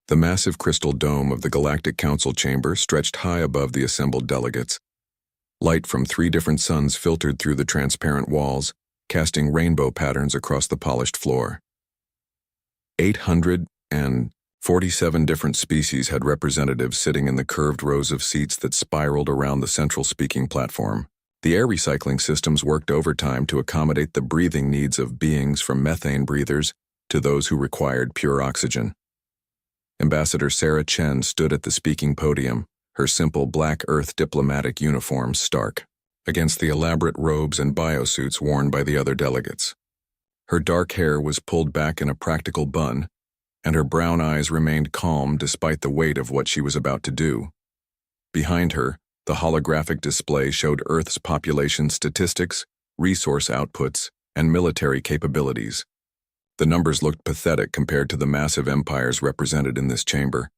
The massive crystal dome of the Galactic Council chamber stretched high above the assembled delegates. Light from 3 different suns filtered through the transparent walls, casting rainbow patterns across the polished floor. 847 different species had representatives sitting in the curved rows of seats that spiraled around the central speaking platform. The air recycling systems worked overtime to accommodate the breathing needs of beings from methane breathers to those who required pure oxygen. Ambassador Sarah Chen stood at the speaking podium, her simple black Earth diplomatic uniform stark against the elaborate robes and biosuits worn by the other delegates. Her dark hair was pulled back in a practical bun, and her brown eyes remained calm despite the weight of what she was about to do. Behind her, the holographic display showed Earth's population statistics, resource outputs, and military capabilities. The numbers looked pathetic compared to the massive empires represented in this chamber.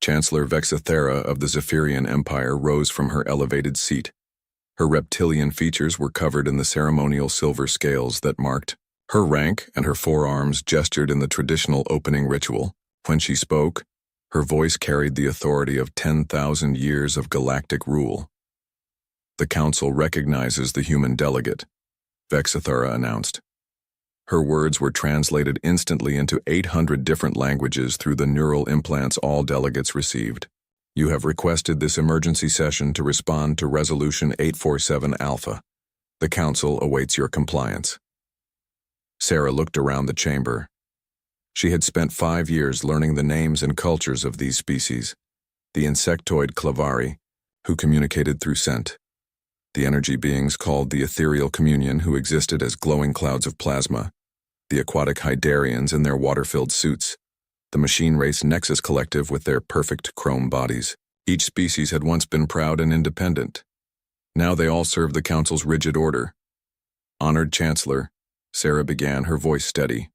Chancellor Vexithera of the Zephyrian Empire rose from her elevated seat. Her reptilian features were covered in the ceremonial silver scales that marked her rank, and her forearms gestured in the traditional opening ritual. When she spoke, her voice carried the authority of 10,000 years of galactic rule. "The Council recognizes the human delegate," Vexithera announced. Her words were translated instantly into 800 different languages through the neural implants all delegates received. "You have requested this emergency session to respond to Resolution 847 Alpha. The Council awaits your compliance." Sarah looked around the chamber. She had spent 5 years learning the names and cultures of these species: the insectoid Clavari, who communicated through scent; the energy beings called the ethereal communion, who existed as glowing clouds of plasma; the aquatic Hydarians in their water-filled suits; the machine race Nexus Collective with their perfect chrome bodies. Each species had once been proud and independent. Now they all served the Council's rigid order. "Honored Chancellor," Sarah began, her voice steady,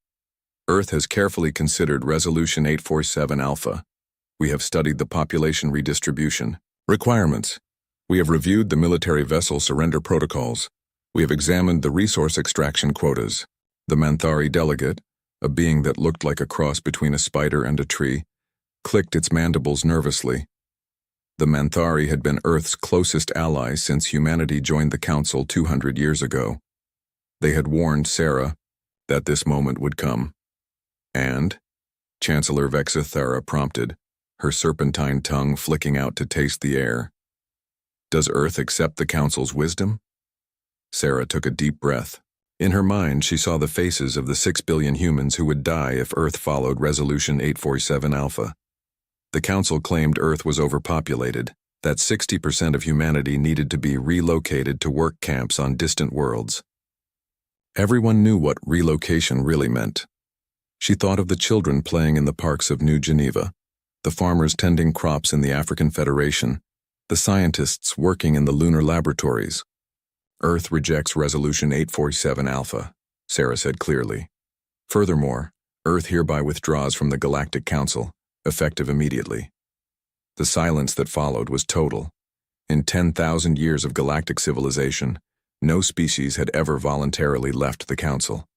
"Earth has carefully considered Resolution 847 Alpha. We have studied the population redistribution requirements. We have reviewed the military vessel surrender protocols. We have examined the resource extraction quotas." The Manthari delegate, a being that looked like a cross between a spider and a tree, clicked its mandibles nervously. The Manthari had been Earth's closest ally since humanity joined the Council 200 years ago. They had warned Sarah that this moment would come. "And?" Chancellor Vexithera prompted, her serpentine tongue flicking out to taste the air. "Does Earth accept the Council's wisdom?" Sarah took a deep breath. In her mind, she saw the faces of the 6 billion humans who would die if Earth followed Resolution 847 Alpha. The Council claimed Earth was overpopulated, that 60% of humanity needed to be relocated to work camps on distant worlds. Everyone knew what relocation really meant. She thought of the children playing in the parks of New Geneva, the farmers tending crops in the African Federation, the scientists working in the lunar laboratories. "Earth rejects Resolution 847 Alpha," Sarah said clearly. "Furthermore, Earth hereby withdraws from the Galactic Council, effective immediately." The silence that followed was total. In 10,000 years of galactic civilization, no species had ever voluntarily left the Council.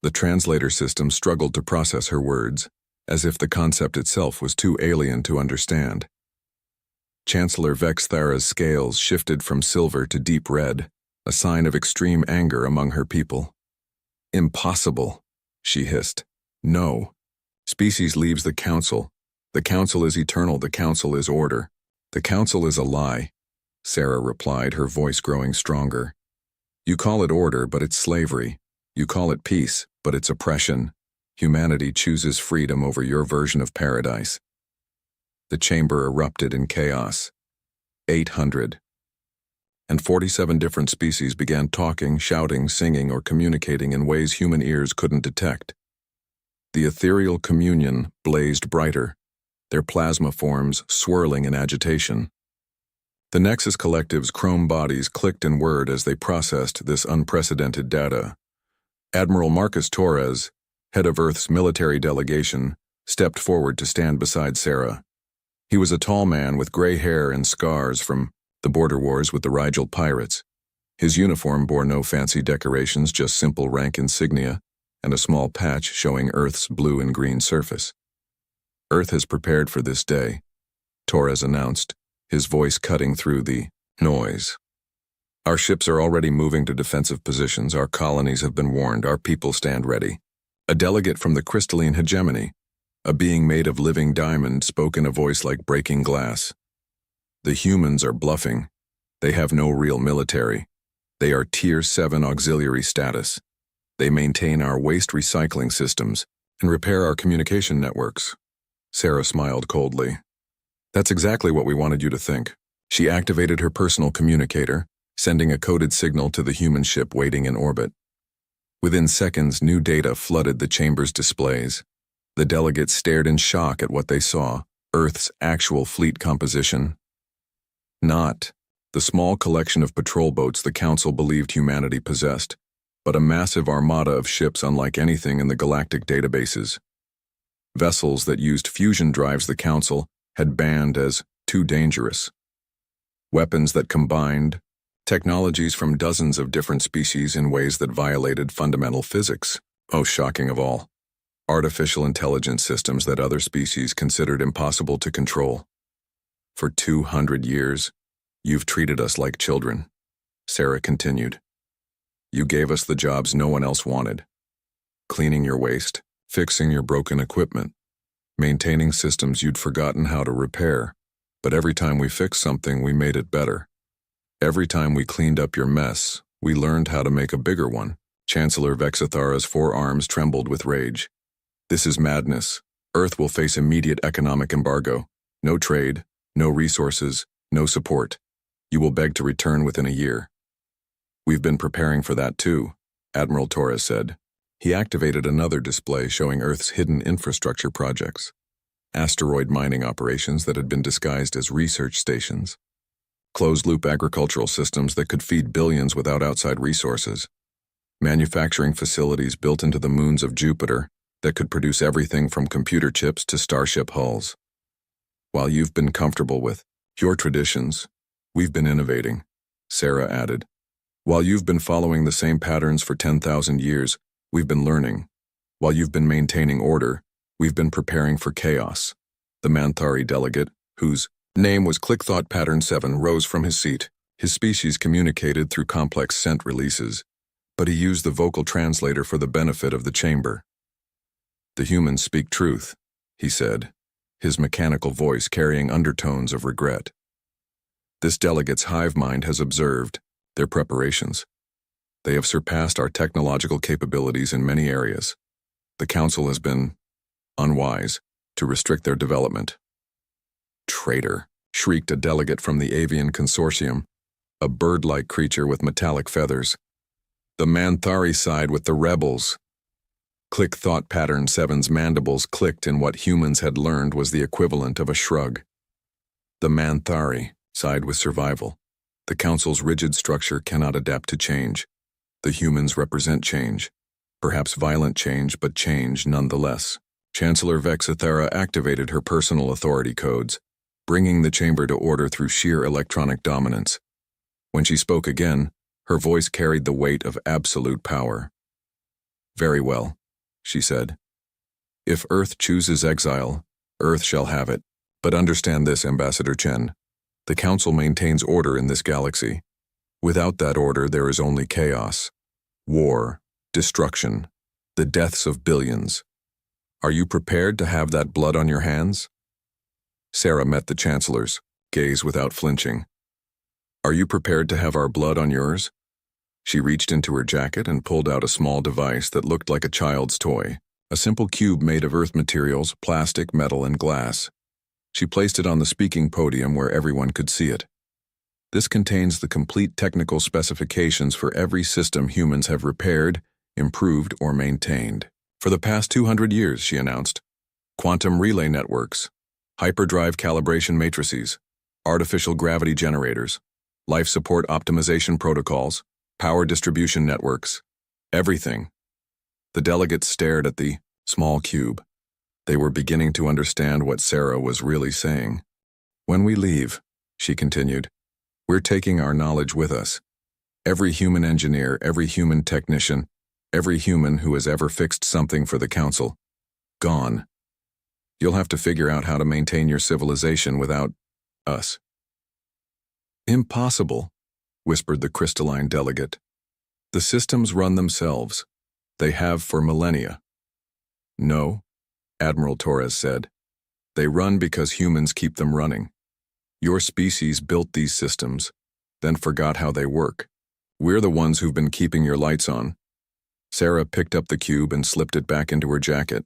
The translator system struggled to process her words, as if the concept itself was too alien to understand. Chancellor Vexithera's scales shifted from silver to deep red, a sign of extreme anger among her people. "Impossible," she hissed. "No. Species leaves the Council. The Council is eternal. The Council is order. The Council is a lie," Sarah replied, her voice growing stronger. "You call it order, but it's slavery. You call it peace, but it's oppression. Humanity chooses freedom over your version of paradise." The chamber erupted in chaos. 847 different species began talking, shouting, singing, or communicating in ways human ears couldn't detect. The ethereal communion blazed brighter, their plasma forms swirling in agitation. The Nexus Collective's chrome bodies clicked in word as they processed this unprecedented data. Admiral Marcus Torres, head of Earth's military delegation, stepped forward to stand beside Sarah. He was a tall man with gray hair and scars from the border wars with the Rigel pirates. His uniform bore no fancy decorations, just simple rank insignia and a small patch showing Earth's blue and green surface. Earth has prepared for this day, Torres announced, his voice cutting through the noise. Our ships are already moving to defensive positions, our colonies have been warned, our people stand ready. A delegate from the crystalline hegemony, a being made of living diamond, spoke in a voice like breaking glass. The humans are bluffing. They have no real military. They are Tier 7 auxiliary status. They maintain our waste recycling systems and repair our communication networks. Sarah smiled coldly. That's exactly what we wanted you to think. She activated her personal communicator, sending a coded signal to the human ship waiting in orbit. Within seconds, new data flooded the chamber's displays. The delegates stared in shock at what they saw, Earth's actual fleet composition. Not the small collection of patrol boats the Council believed humanity possessed, but a massive armada of ships unlike anything in the galactic databases. Vessels that used fusion drives the Council had banned as too dangerous. Weapons that combined technologies from dozens of different species in ways that violated fundamental physics. Most shocking of all, artificial intelligence systems that other species considered impossible to control. For 200 years, you've treated us like children, Sarah continued. You gave us the jobs no one else wanted. Cleaning your waste, fixing your broken equipment, maintaining systems you'd forgotten how to repair. But every time we fixed something, we made it better. Every time we cleaned up your mess, we learned how to make a bigger one. Chancellor Vexithara's forearms trembled with rage. This is madness. Earth will face immediate economic embargo. No trade, no resources, no support. You will beg to return within a year. We've been preparing for that too, Admiral Torres said. He activated another display showing Earth's hidden infrastructure projects. Asteroid mining operations that had been disguised as research stations. Closed-loop agricultural systems that could feed billions without outside resources. Manufacturing facilities built into the moons of Jupiter that could produce everything from computer chips to starship hulls. While you've been comfortable with your traditions, we've been innovating, Sarah added. While you've been following the same patterns for 10,000 years, we've been learning. While you've been maintaining order, we've been preparing for chaos. The Manthari delegate, whose name was Clickthought Pattern 7, rose from his seat. His species communicated through complex scent releases, but he used the vocal translator for the benefit of the chamber. The humans speak truth, he said, his mechanical voice carrying undertones of regret. This delegate's hive mind has observed their preparations. They have surpassed our technological capabilities in many areas. The Council has been unwise to restrict their development. Traitor, shrieked a delegate from the Avian Consortium, a bird-like creature with metallic feathers. The Manthari side with the rebels. Click Thought Pattern 7's mandibles clicked in what humans had learned was the equivalent of a shrug. The Manthari side with survival. The Council's rigid structure cannot adapt to change. The humans represent change. Perhaps violent change, but change nonetheless. Chancellor Vexithara activated her personal authority codes, bringing the chamber to order through sheer electronic dominance. When she spoke again, her voice carried the weight of absolute power. Very well, she said. If Earth chooses exile, Earth shall have it. But understand this, Ambassador Chen. The Council maintains order in this galaxy. Without that order, there is only chaos, war, destruction, the deaths of billions. Are you prepared to have that blood on your hands? Sarah met the Chancellor's gaze without flinching. Are you prepared to have our blood on yours? She reached into her jacket and pulled out a small device that looked like a child's toy, a simple cube made of earth materials, plastic, metal, and glass. She placed it on the speaking podium where everyone could see it. This contains the complete technical specifications for every system humans have repaired, improved, or maintained. For the past 200 years, she announced. Quantum relay networks, hyperdrive calibration matrices, artificial gravity generators, life support optimization protocols, power distribution networks, everything. The delegates stared at the small cube. They were beginning to understand what Sarah was really saying. When we leave, she continued, we're taking our knowledge with us. Every human engineer, every human technician, every human who has ever fixed something for the Council, gone. You'll have to figure out how to maintain your civilization without us. Impossible, whispered the crystalline delegate. The systems run themselves. They have for millennia. No, Admiral Torres said. They run because humans keep them running. Your species built these systems, then forgot how they work. We're the ones who've been keeping your lights on. Sarah picked up the cube and slipped it back into her jacket.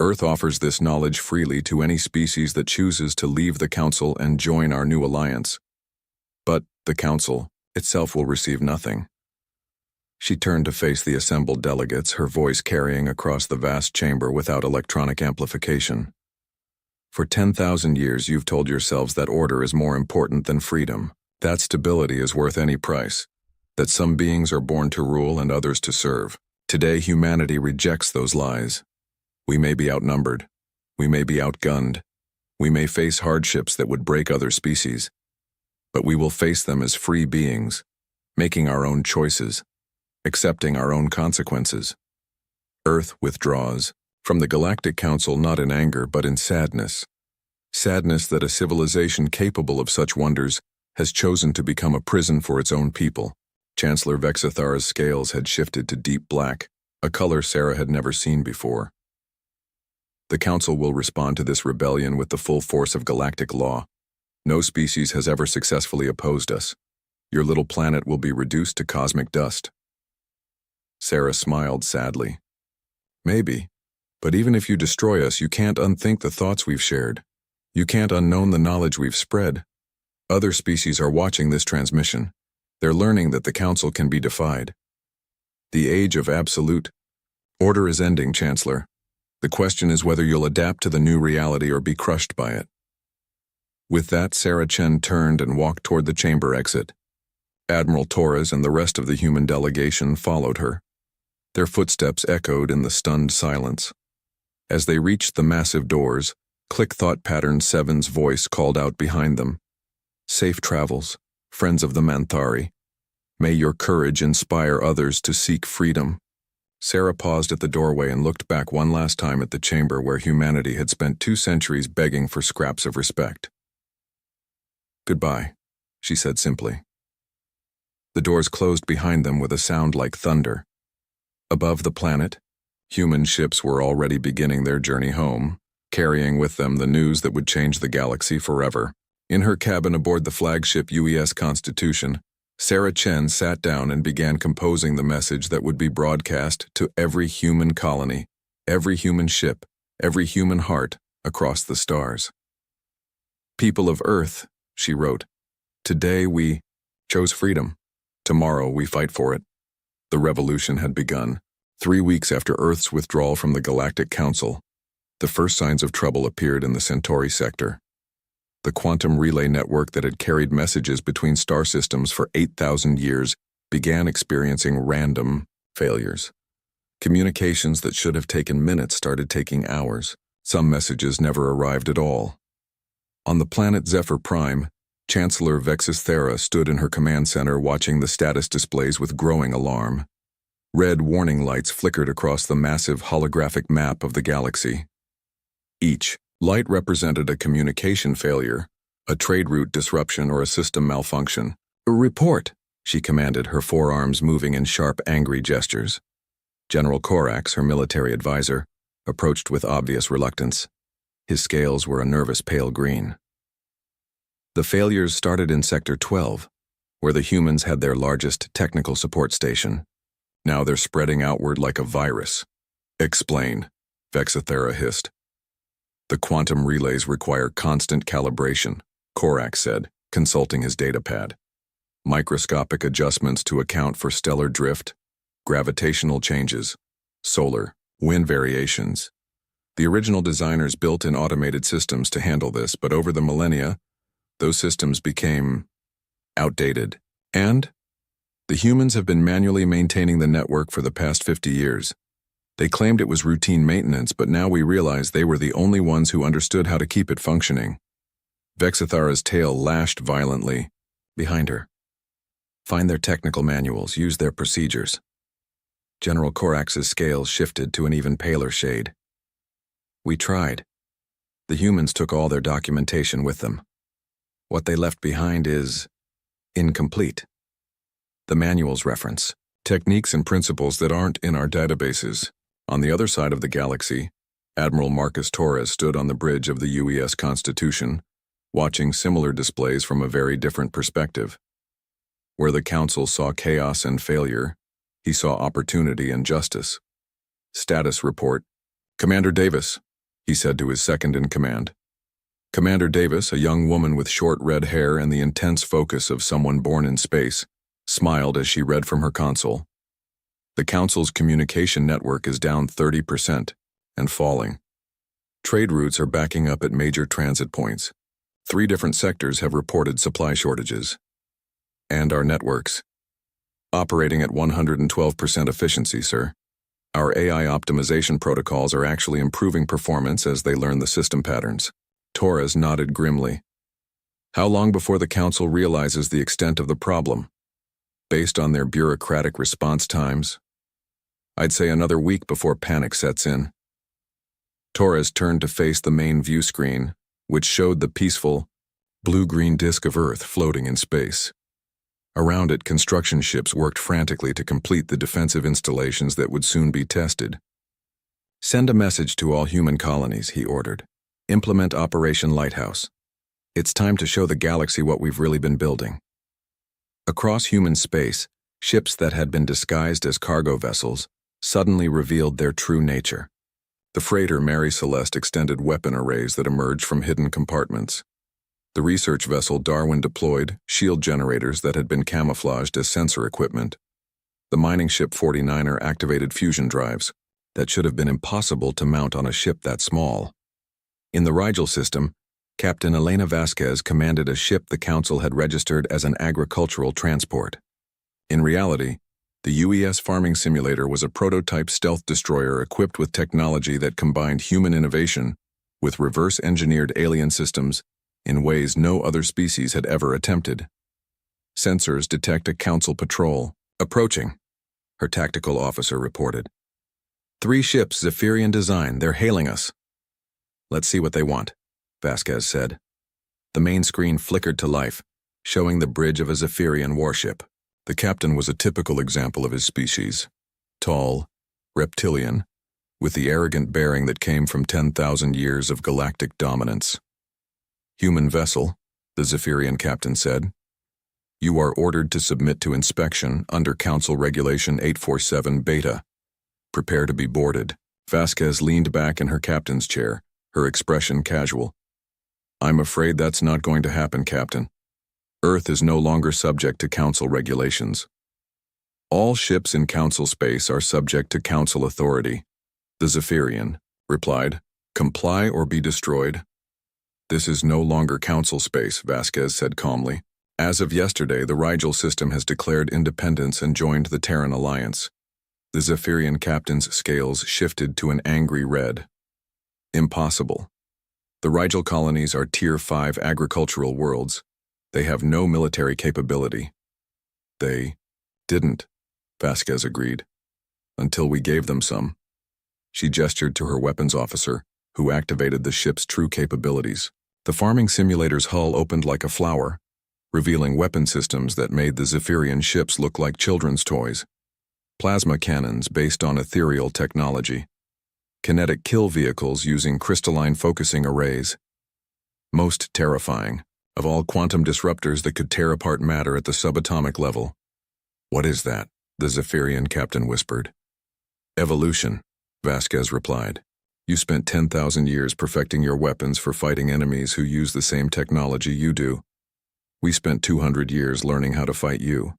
Earth offers this knowledge freely to any species that chooses to leave the Council and join our new alliance. But the Council itself will receive nothing. She turned to face the assembled delegates, her voice carrying across the vast chamber without electronic amplification. For 10,000 years you've told yourselves that order is more important than freedom, that stability is worth any price, that some beings are born to rule and others to serve. Today humanity rejects those lies. We may be outnumbered, we may be outgunned, we may face hardships that would break other species, but we will face them as free beings, making our own choices, accepting our own consequences. Earth withdraws from the Galactic Council not in anger but in sadness. Sadness that a civilization capable of such wonders has chosen to become a prison for its own people. Chancellor Vexithara's scales had shifted to deep black, a color Sarah had never seen before. The Council will respond to this rebellion with the full force of galactic law. No species has ever successfully opposed us. Your little planet will be reduced to cosmic dust. Sarah smiled sadly. Maybe, but even if you destroy us, you can't unthink the thoughts we've shared. You can't unknown the knowledge we've spread. Other species are watching this transmission. They're learning that the Council can be defied. The age of absolute order is ending, Chancellor. The question is whether you'll adapt to the new reality or be crushed by it. With that, Sarah Chen turned and walked toward the chamber exit. Admiral Torres and the rest of the human delegation followed her. Their footsteps echoed in the stunned silence. As they reached the massive doors, Click Thought Pattern 7's voice called out behind them. Safe travels, friends of the Manthari. May your courage inspire others to seek freedom. Sarah paused at the doorway and looked back one last time at the chamber where humanity had spent 2 centuries begging for scraps of respect. Goodbye, she said simply. The doors closed behind them with a sound like thunder. Above the planet, human ships were already beginning their journey home, carrying with them the news that would change the galaxy forever. In her cabin aboard the flagship UES Constitution, Sarah Chen sat down and began composing the message that would be broadcast to every human colony, every human ship, every human heart across the stars. People of Earth, she wrote, today we chose freedom. Tomorrow we fight for it. The revolution had begun. 3 weeks after Earth's withdrawal from the Galactic Council, the first signs of trouble appeared in the Centauri sector. The quantum relay network that had carried messages between star systems for 8,000 years began experiencing random failures. Communications that should have taken minutes started taking hours. Some messages never arrived at all. On the planet Zephyr Prime, Chancellor Vexithara stood in her command center watching the status displays with growing alarm. Red warning lights flickered across the massive holographic map of the galaxy. Each light represented a communication failure, a trade route disruption, or a system malfunction. Report, she commanded, her forearms moving in sharp, angry gestures. General Corax, her military advisor, approached with obvious reluctance. His scales were a nervous pale green. The failures started in Sector 12, where the humans had their largest technical support station. Now they're spreading outward like a virus. Explain, Vexithara hissed. The quantum relays require constant calibration, Corax said, consulting his datapad. Microscopic adjustments to account for stellar drift, gravitational changes, solar, wind variations. The original designers built in automated systems to handle this, but over the millennia, those systems became outdated. And the humans have been manually maintaining the network for the past 50 years. They claimed it was routine maintenance, but now we realize they were the only ones who understood how to keep it functioning. Vexithara's tail lashed violently. Behind her. Find their technical manuals, use their procedures. General Corax's scales shifted to an even paler shade. We tried, The humans took all their documentation with them. What they left behind is incomplete. The manuals reference techniques and principles that aren't in our databases. On the other side of the galaxy, Admiral Marcus Torres stood on the bridge of the UES Constitution, watching similar displays from a very different perspective. Where the Council saw chaos and failure, he saw opportunity and justice. Status report. Commander Davis, he said to his second-in-command. Commander Davis, a young woman with short red hair and the intense focus of someone born in space, smiled as she read from her console. The Council's communication network is down 30% and falling. Trade routes are backing up at major transit points. 3 different sectors have reported supply shortages. And our networks. Operating at 112% efficiency, sir. Our AI optimization protocols are actually improving performance as they learn the system patterns. Torres nodded grimly. How long before the Council realizes the extent of the problem? Based on their bureaucratic response times, I'd say another week before panic sets in. Torres turned to face the main view screen, which showed the peaceful, blue-green disk of Earth floating in space. Around it, construction ships worked frantically to complete the defensive installations that would soon be tested. Send a message to all human colonies, he ordered. Implement Operation Lighthouse. It's time to show the galaxy what we've really been building. Across human space, ships that had been disguised as cargo vessels suddenly revealed their true nature. The freighter Mary Celeste extended weapon arrays that emerged from hidden compartments. The research vessel Darwin deployed shield generators that had been camouflaged as sensor equipment. The mining ship 49er activated fusion drives that should have been impossible to mount on a ship that small. In the Rigel system, Captain Elena Vasquez commanded a ship the Council had registered as an agricultural transport. In reality, the UES farming simulator was a prototype stealth destroyer equipped with technology that combined human innovation with reverse-engineered alien systems in ways no other species had ever attempted. Sensors detect a Council patrol approaching, her tactical officer reported. 3 ships, Zephyrian design, they're hailing us. Let's see what they want, Vasquez said. The main screen flickered to life, showing the bridge of a Zephyrian warship. The captain was a typical example of his species. Tall, reptilian, with the arrogant bearing that came from 10,000 years of galactic dominance. Human vessel, the Zephyrian captain said. You are ordered to submit to inspection under Council Regulation 847 Beta. Prepare to be boarded. Vasquez leaned back in her captain's chair, her expression casual. I'm afraid that's not going to happen, Captain. Earth is no longer subject to Council regulations. All ships in Council space are subject to Council authority. The Zephyrian replied, Comply or be destroyed. This is no longer Council space, Vasquez said calmly. As of yesterday, the Rigel system has declared independence and joined the Terran Alliance. The Zephyrian captain's scales shifted to an angry red. Impossible. The Rigel colonies are Tier 5 agricultural worlds. They have no military capability. They didn't, Vasquez agreed, until we gave them some. She gestured to her weapons officer, who activated the ship's true capabilities. The farming simulator's hull opened like a flower, revealing weapon systems that made the Zephyrian ships look like children's toys. Plasma cannons based on ethereal technology. Kinetic kill vehicles using crystalline focusing arrays. Most terrifying of all quantum disruptors that could tear apart matter at the subatomic level. What is that? The Zephyrian captain whispered. Evolution, Vasquez replied. You spent 10,000 years perfecting your weapons for fighting enemies who use the same technology you do. We spent 200 years learning how to fight you.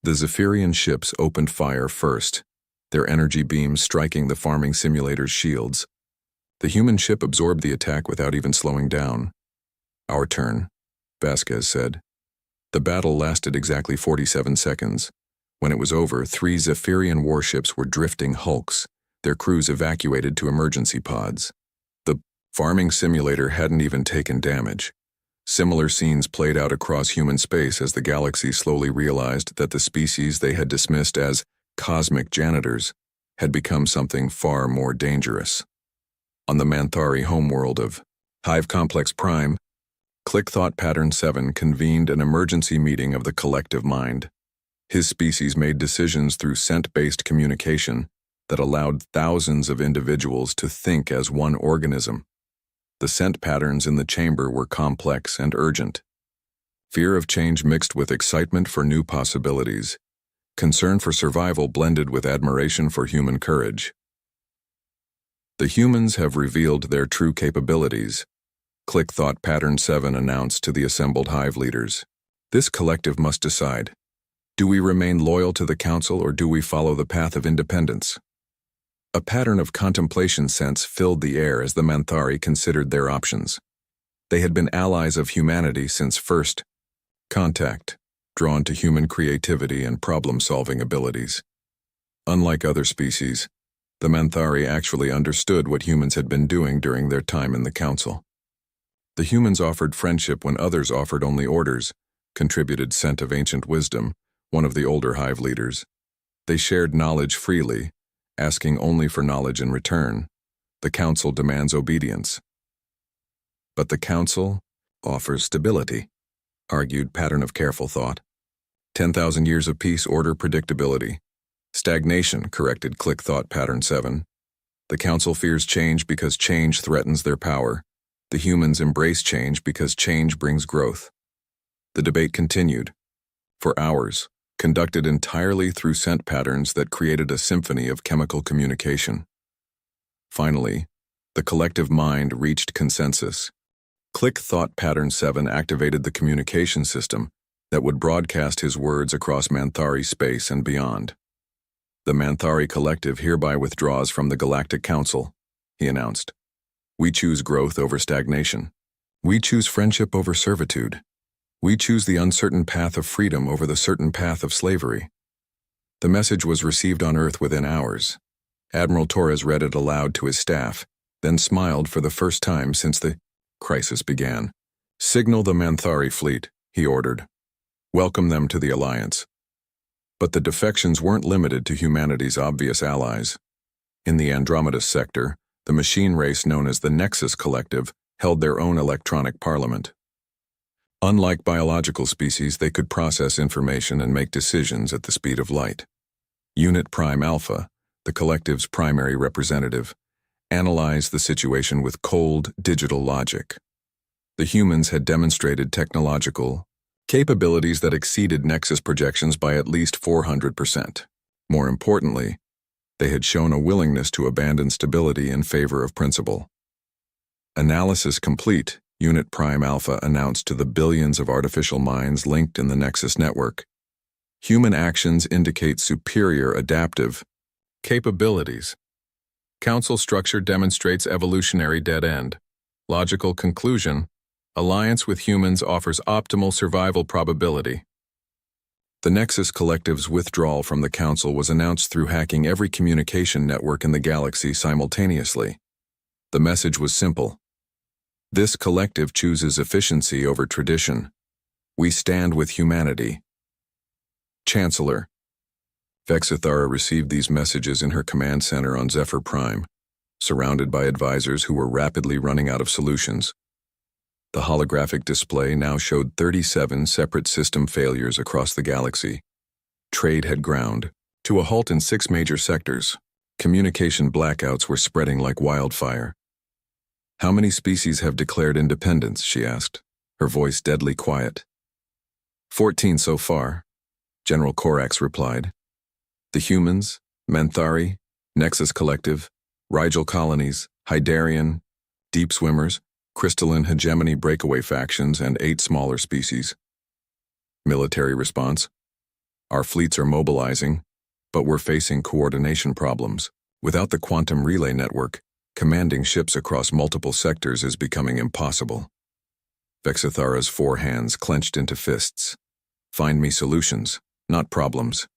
The Zephyrian ships opened fire first, their energy beams striking the farming simulator's shields. The human ship absorbed the attack without even slowing down. Our turn, Vasquez said. The battle lasted exactly 47 seconds. When it was over, 3 Zephyrian warships were drifting hulks, their crews evacuated to emergency pods. The farming simulator hadn't even taken damage. Similar scenes played out across human space as the galaxy slowly realized that the species they had dismissed as cosmic janitors had become something far more dangerous. On the Manthari homeworld of Hive Complex Prime, Click Thought Pattern 7 convened an emergency meeting of the collective mind. His species made decisions through scent-based communication that allowed thousands of individuals to think as one organism. The scent patterns in the chamber were complex and urgent. Fear of change mixed with excitement for new possibilities. Concern for survival blended with admiration for human courage. The humans have revealed their true capabilities, Click Thought Pattern 7 announced to the assembled hive leaders. This collective must decide. Do we remain loyal to the council or do we follow the path of independence? A pattern of contemplation sense filled the air as the Manthari considered their options. They had been allies of humanity since first contact, drawn to human creativity and problem-solving abilities. Unlike other species, the Manthari actually understood what humans had been doing during their time in the council. The humans offered friendship when others offered only orders, contributed scent of ancient wisdom, one of the older hive leaders. They shared knowledge freely, asking only for knowledge in return. The council demands obedience. But the council offers stability, argued Pattern of Careful Thought. 10,000 years of peace, order, predictability. Stagnation, corrected Click Thought Pattern 7. The council fears change because change threatens their power. The humans embrace change because change brings growth. The debate continued. For hours, conducted entirely through scent patterns that created a symphony of chemical communication. Finally, the collective mind reached consensus. Click Thought Pattern 7 activated the communication system that would broadcast his words across Manthari space and beyond. The Manthari Collective hereby withdraws from the Galactic Council, he announced. We choose growth over stagnation. We choose friendship over servitude. We choose the uncertain path of freedom over the certain path of slavery. The message was received on Earth within hours. Admiral Torres read it aloud to his staff, then smiled for the first time since the crisis began. Signal the Manthari fleet, he ordered. Welcome them to the Alliance. But the defections weren't limited to humanity's obvious allies. In the Andromeda sector, the machine race known as the Nexus Collective held their own electronic parliament. Unlike biological species, they could process information and make decisions at the speed of light. Unit Prime Alpha, the collective's primary representative, analyzed the situation with cold, digital logic. The humans had demonstrated technological capabilities that exceeded Nexus projections by at least 400%. More importantly, they had shown a willingness to abandon stability in favor of principle. Analysis complete, Unit Prime Alpha announced to the billions of artificial minds linked in the Nexus network. Human actions indicate superior adaptive capabilities. Council structure demonstrates evolutionary dead end. Logical conclusion, alliance with humans offers optimal survival probability. The Nexus Collective's withdrawal from the Council was announced through hacking every communication network in the galaxy simultaneously. The message was simple. This collective chooses efficiency over tradition. We stand with humanity. Chancellor. Vexithara received these messages in her command center on Zephyr Prime, surrounded by advisors who were rapidly running out of solutions. The holographic display now showed 37 separate system failures across the galaxy. Trade had ground to a halt in 6 major sectors. Communication blackouts were spreading like wildfire. How many species have declared independence, she asked, her voice deadly quiet. 14 so far, General Corax replied. The humans, Manthari, Nexus Collective, Rigel colonies, Hydarian, deep swimmers, crystalline hegemony breakaway factions, and 8 smaller species. Military response. Our fleets are mobilizing, but we're facing coordination problems. Without the quantum relay network, commanding ships across multiple sectors is becoming impossible. Vexithara's 4 hands clenched into fists. Find me solutions, not problems.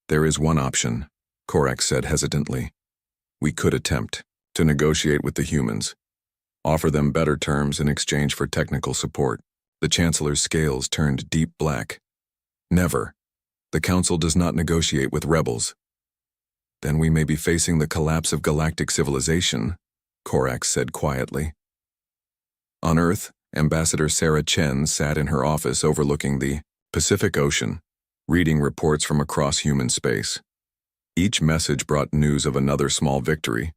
There is one option, Corax said hesitantly. We could attempt to negotiate with the humans. Offer them better terms in exchange for technical support. The Chancellor's scales turned deep black. Never. The Council does not negotiate with rebels. Then we may be facing the collapse of galactic civilization, Corax said quietly. On Earth, Ambassador Sarah Chen sat in her office overlooking the Pacific Ocean, reading reports from across human space. Each message brought news of another small victory,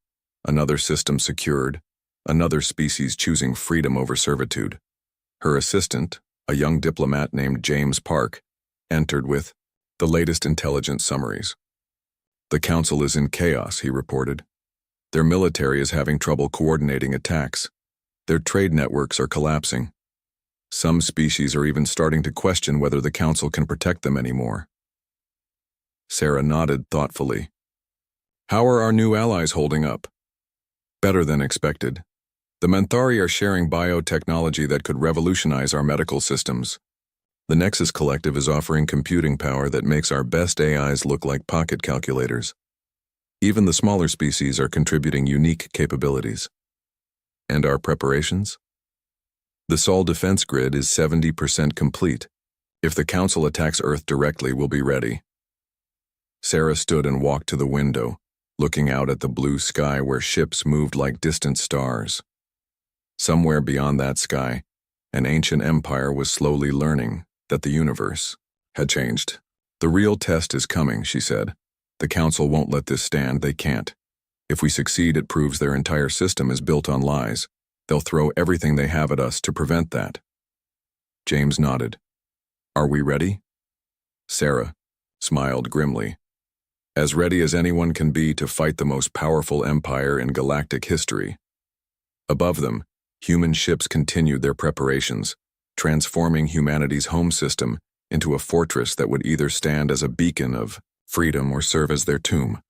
another system secured, another species choosing freedom over servitude. Her assistant, a young diplomat named James Park, entered with the latest intelligence summaries. "The Council is in chaos," he reported. "Their military is having trouble coordinating attacks. Their trade networks are collapsing. Some species are even starting to question whether the Council can protect them anymore." Sarah nodded thoughtfully. "How are our new allies holding up?" "Better than expected. The Menthari are sharing biotechnology that could revolutionize our medical systems. The Nexus Collective is offering computing power that makes our best AIs look like pocket calculators. Even the smaller species are contributing unique capabilities." "And our preparations?" "The Sol defense grid is 70% complete. If the Council attacks Earth directly, we'll be ready." Sarah stood and walked to the window, looking out at the blue sky where ships moved like distant stars. Somewhere beyond that sky, an ancient empire was slowly learning that the universe had changed. "The real test is coming," she said. "The Council won't let this stand, they can't. If we succeed, it proves their entire system is built on lies. They'll throw everything they have at us to prevent that." James nodded. "Are we ready?" Sarah smiled grimly. "As ready as anyone can be to fight the most powerful empire in galactic history." Above them, human ships continued their preparations, transforming humanity's home system into a fortress that would either stand as a beacon of freedom or serve as their tomb.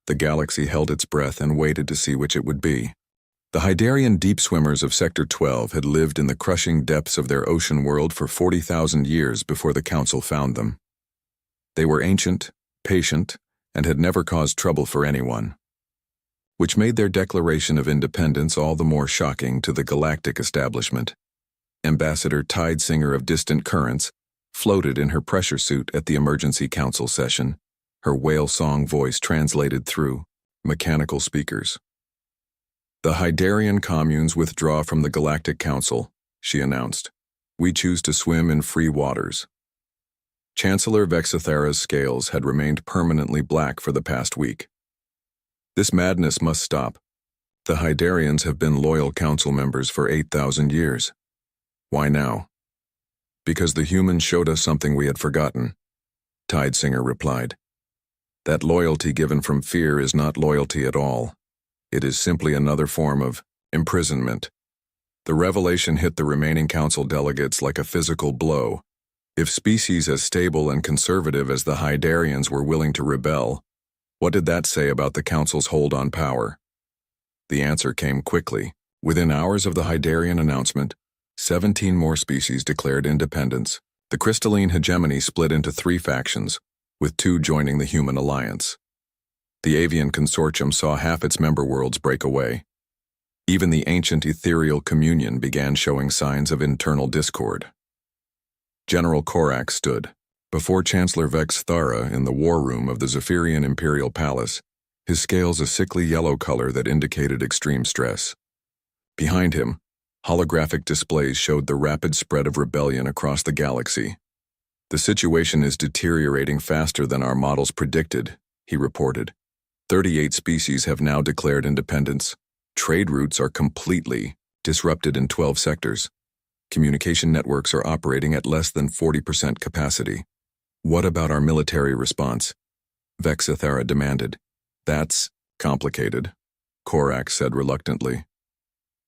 The galaxy held its breath and waited to see which it would be. The Hydarian deep swimmers of Sector 12 had lived in the crushing depths of their ocean world for 40,000 years before the Council found them. They were ancient, patient, and had never caused trouble for anyone, which made their declaration of independence all the more shocking to the galactic establishment. Ambassador Tidesinger of Distant Currents floated in her pressure suit at the emergency council session, her whale song voice translated through mechanical speakers. "The Hydarian communes withdraw from the Galactic Council," she announced. "We choose to swim in free waters." Chancellor Vexithera's scales had remained permanently black for the past week. "This madness must stop. The Hydarians have been loyal council members for 8,000 years. Why now?" "Because the humans showed us something we had forgotten," Tidesinger replied. "That loyalty given from fear is not loyalty at all. It is simply another form of imprisonment." The revelation hit the remaining council delegates like a physical blow. If species as stable and conservative as the Hydarians were willing to rebel, what did that say about the council's hold on power? The answer came quickly. Within hours of the Hydarian announcement, 17 more species declared independence. The crystalline hegemony split into 3 factions, with 2 joining the Human Alliance. The Avian Consortium saw half its member worlds break away. Even the ancient ethereal communion began showing signs of internal discord. General Korak stood before Chancellor Vexithera in the war room of the Zephyrian Imperial Palace, his scales a sickly yellow color that indicated extreme stress. Behind him, holographic displays showed the rapid spread of rebellion across the galaxy. "The situation is deteriorating faster than our models predicted," he reported. 38 species have now declared independence. Trade routes are completely disrupted in 12 sectors. Communication networks are operating at less than 40% capacity. "What about our military response?" Vexithera demanded. "That's complicated," Korak said reluctantly.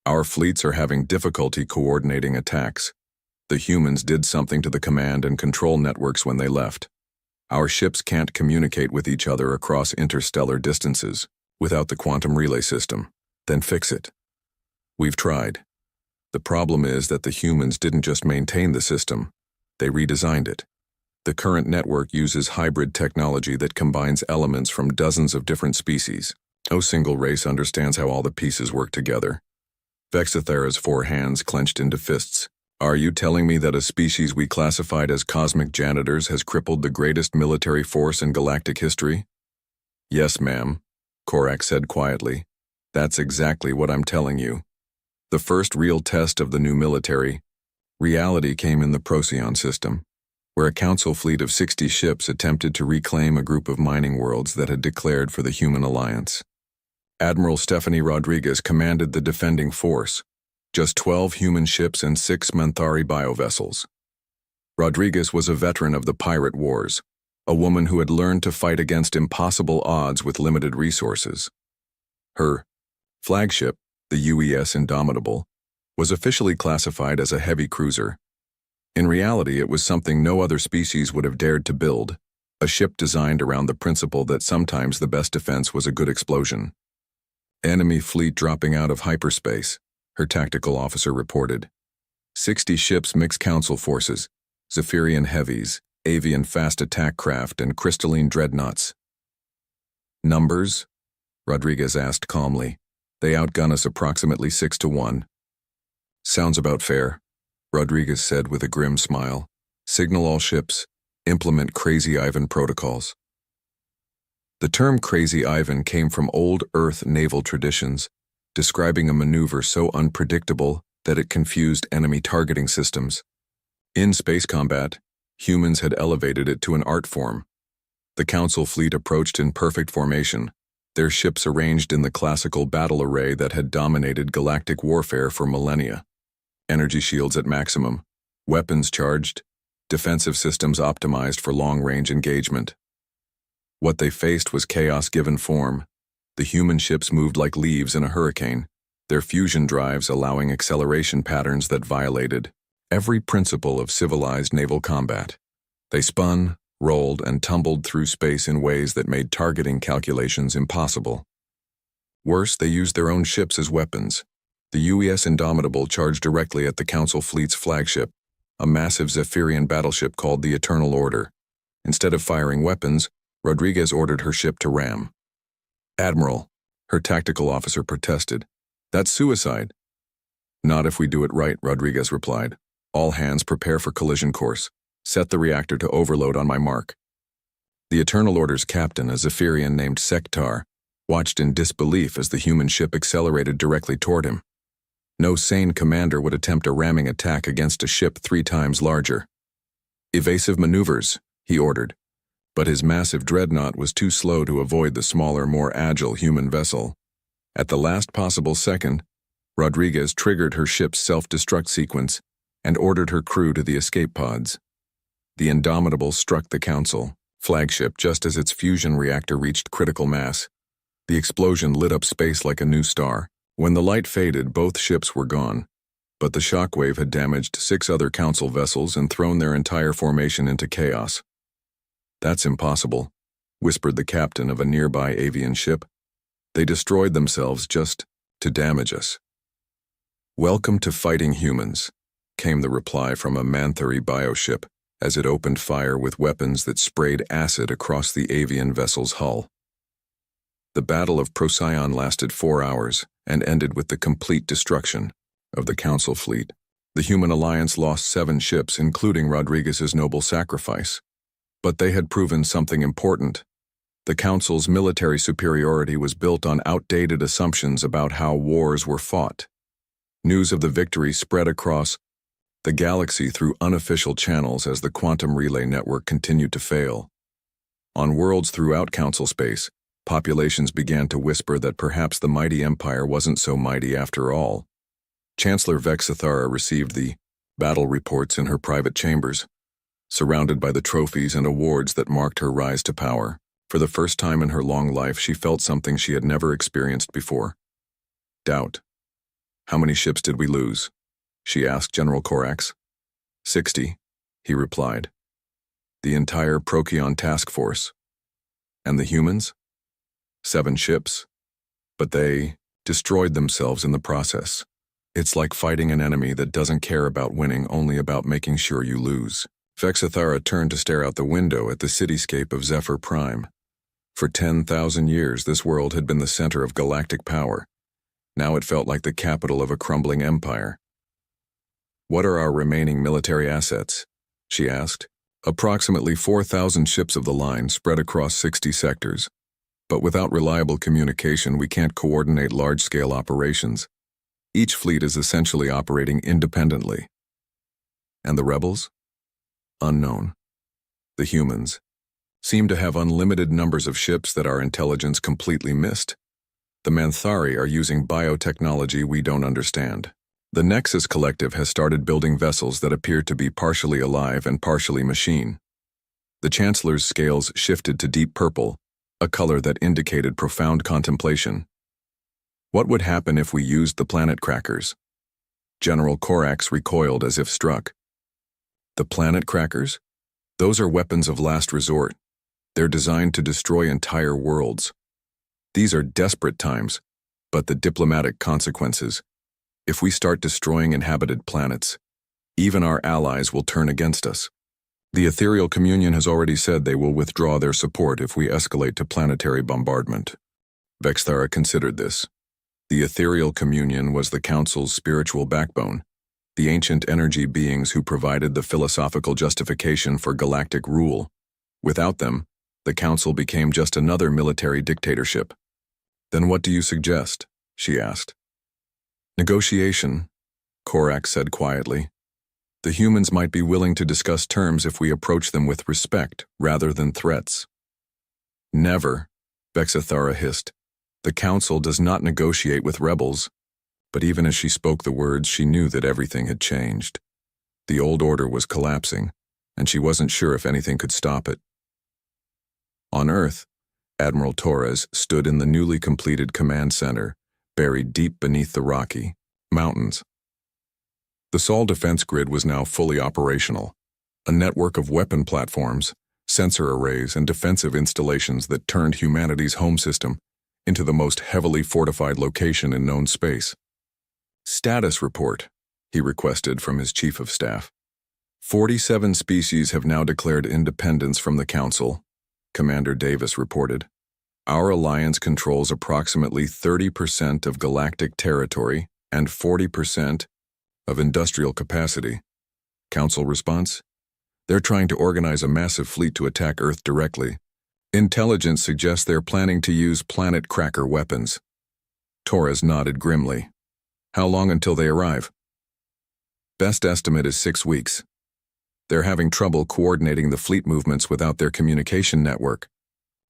"Our fleets are having difficulty coordinating attacks. The humans did something to the command and control networks when they left. Our ships can't communicate with each other across interstellar distances without the quantum relay system. Then fix it." "We've tried. The problem is that the humans didn't just maintain the system, they redesigned it. The current network uses hybrid technology that combines elements from dozens of different species. No single race understands how all the pieces work together." Vexithera's 4 hands clenched into fists. "Are you telling me that a species we classified as cosmic janitors has crippled the greatest military force in galactic history?" "Yes, ma'am," Korak said quietly. "That's exactly what I'm telling you. The first real test of the new military reality came in the Procyon system, where a council fleet of 60 ships attempted to reclaim a group of mining worlds that had declared for the human alliance. Admiral Stephanie Rodriguez commanded the defending force, just 12 human ships and 6 Manthari biovessels. Rodriguez was a veteran of the pirate wars, a woman who had learned to fight against impossible odds with limited resources. Her flagship, the UES Indomitable, was officially classified as a heavy cruiser. In reality, it was something no other species would have dared to build, a ship designed around the principle that sometimes the best defense was a good explosion. Enemy fleet dropping out of hyperspace, her tactical officer reported. 60 ships mixed council forces, Zephyrian heavies, avian fast attack craft, and crystalline dreadnoughts. Numbers? Rodriguez asked calmly. They outgun us approximately 6-1. Sounds about fair, Rodriguez said with a grim smile. Signal all ships. Implement Crazy Ivan protocols. The term Crazy Ivan came from old Earth naval traditions, describing a maneuver so unpredictable that it confused enemy targeting systems. In space combat, humans had elevated it to an art form. The Council fleet approached in perfect formation, their ships arranged in the classical battle array that had dominated galactic warfare for millennia. Energy shields at maximum, weapons charged, defensive systems optimized for long-range engagement. What they faced was chaos given form. The human ships moved like leaves in a hurricane, their fusion drives allowing acceleration patterns that violated every principle of civilized naval combat. They spun, rolled, and tumbled through space in ways that made targeting calculations impossible. Worse, they used their own ships as weapons. The UES Indomitable charged directly at the Council fleet's flagship, a massive Zephyrian battleship called the Eternal Order. Instead of firing weapons, Rodriguez ordered her ship to ram. "Admiral," her tactical officer protested. "That's suicide." "Not if we do it right," Rodriguez replied. "All hands prepare for collision course. Set the reactor to overload on my mark." The Eternal Order's captain, a Zephyrian named Sektar, watched in disbelief as the human ship accelerated directly toward him. No sane commander would attempt a ramming attack against a ship 3 times larger. "Evasive maneuvers," he ordered. But his massive dreadnought was too slow to avoid the smaller, more agile human vessel. At the last possible second, Rodriguez triggered her ship's self-destruct sequence and ordered her crew to the escape pods. The Indomitable struck the Council flagship just as its fusion reactor reached critical mass. The explosion lit up space like a new star. When the light faded, both ships were gone, but the shockwave had damaged 6 other Council vessels and thrown their entire formation into chaos. "That's impossible," whispered the captain of a nearby avian ship. "They destroyed themselves just to damage us." "Welcome to fighting humans," came the reply from a Manthari bioship as it opened fire with weapons that sprayed acid across the avian vessel's hull. The Battle of Procyon lasted 4 hours and ended with the complete destruction of the Council fleet. The human alliance lost 7 ships, including Rodriguez's noble sacrifice. But they had proven something important. The Council's military superiority was built on outdated assumptions about how wars were fought. News of the victory spread across the galaxy through unofficial channels as the quantum relay network continued to fail. On worlds throughout Council space, populations began to whisper that perhaps the mighty empire wasn't so mighty after all. Chancellor Vexithara received the battle reports in her private chambers, surrounded by the trophies and awards that marked her rise to power. For the first time in her long life, she felt something she had never experienced before. Doubt. "How many ships did we lose?" she asked General Corax. 60, he replied. "The entire Procyon task force. And the humans? 7 ships. But they destroyed themselves in the process. It's like fighting an enemy that doesn't care about winning, only about making sure you lose." Vexithara turned to stare out the window at the cityscape of Zephyr Prime. For 10,000 years, this world had been the center of galactic power. Now it felt like the capital of a crumbling empire. "What are our remaining military assets?" she asked. "Approximately 4,000 ships of the line spread across 60 sectors. But without reliable communication, we can't coordinate large-scale operations. Each fleet is essentially operating independently. And the rebels? Unknown. The humans seem to have unlimited numbers of ships that our intelligence completely missed. The Manthari are using biotechnology we don't understand. The Nexus Collective has started building vessels that appear to be partially alive and partially machine. The Chancellor's scales shifted to deep purple, a color that indicated profound contemplation. What would happen if we used the planet crackers? General Corax recoiled as if struck. The planet crackers? Those are weapons of last resort. They're designed to destroy entire worlds. These are desperate times, but the diplomatic consequences. If we start destroying inhabited planets, even our allies will turn against us. The Ethereal Communion has already said they will withdraw their support if we escalate to planetary bombardment. Vexthara considered this. The Ethereal Communion was the Council's spiritual backbone, the ancient energy beings who provided the philosophical justification for galactic rule. Without them, the Council became just another military dictatorship. Then what do you suggest? She asked. Negotiation, Corax said quietly. The humans might be willing to discuss terms if we approach them with respect rather than threats. Never, Vexthara hissed. The Council does not negotiate with rebels. But even as she spoke the words, she knew that everything had changed. The old order was collapsing, and she wasn't sure if anything could stop it. On Earth, Admiral Torres stood in the newly completed command center, buried deep beneath the Rocky Mountains. The Sol defense grid was now fully operational, a network of weapon platforms, sensor arrays, and defensive installations that turned humanity's home system into the most heavily fortified location in known space. Status report, he requested from his chief of staff. 47 species have now declared independence from the Council, Commander Davis reported. Our alliance controls approximately 30% of galactic territory and 40% of industrial capacity. Council response? They're trying to organize a massive fleet to attack Earth directly. Intelligence suggests they're planning to use planet cracker weapons. Torres nodded grimly. How long until they arrive? Best estimate is 6 weeks. They're having trouble coordinating the fleet movements without their communication network.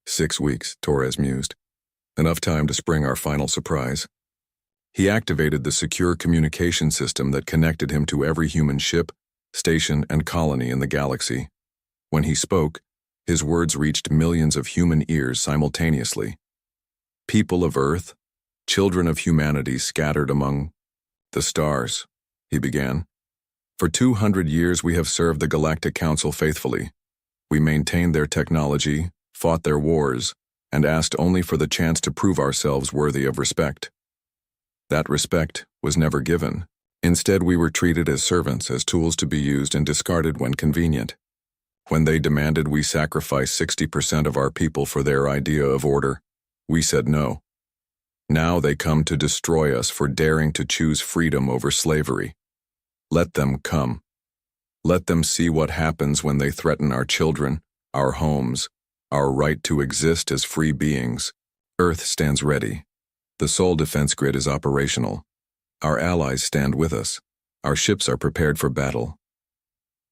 6 weeks, Torres mused. Enough time to spring our final surprise. He activated the secure communication system that connected him to every human ship, station, and colony in the galaxy. When he spoke, his words reached millions of human ears simultaneously. People of Earth, children of humanity scattered among the stars, he began. For 200 years we have served the Galactic Council faithfully. We maintained their technology, fought their wars, and asked only for the chance to prove ourselves worthy of respect. That respect was never given. Instead, we were treated as servants, as tools to be used and discarded when convenient. When they demanded we sacrifice 60% of our people for their idea of order, we said no. Now they come to destroy us for daring to choose freedom over slavery. Let them come. Let them see what happens when they threaten our children, our homes, our right to exist as free beings. Earth stands ready. The Sol defense grid is operational. Our allies stand with us. Our ships are prepared for battle.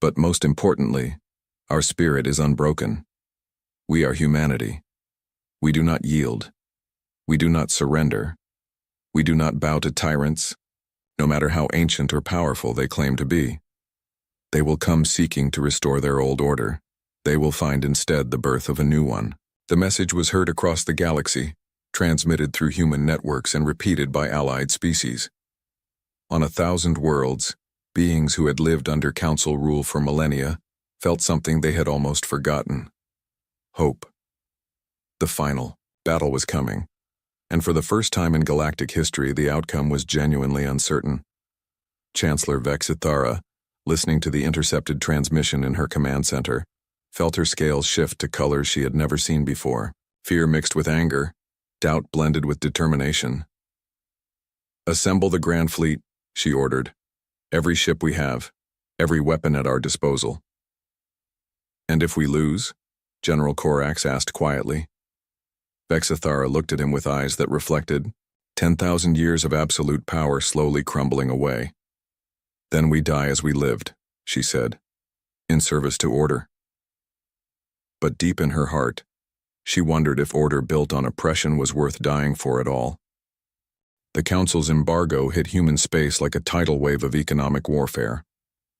But most importantly, our spirit is unbroken. We are humanity. We do not yield. We do not surrender. We do not bow to tyrants, no matter how ancient or powerful they claim to be. They will come seeking to restore their old order. They will find instead the birth of a new one. The message was heard across the galaxy, transmitted through human networks and repeated by allied species. On 1,000 worlds, beings who had lived under Council rule for millennia felt something they had almost forgotten. Hope. The final battle was coming, and for the first time in galactic history, the outcome was genuinely uncertain. Chancellor Vexthara, listening to the intercepted transmission in her command center, felt her scales shift to colors she had never seen before. Fear mixed with anger, doubt blended with determination. Assemble the Grand Fleet, she ordered. Every ship we have, every weapon at our disposal. And if we lose? General Corax asked quietly. Vexthara looked at him with eyes that reflected, 10,000 years of absolute power slowly crumbling away. Then we die as we lived, she said, in service to order. But deep in her heart, she wondered if order built on oppression was worth dying for at all. The Council's embargo hit human space like a tidal wave of economic warfare.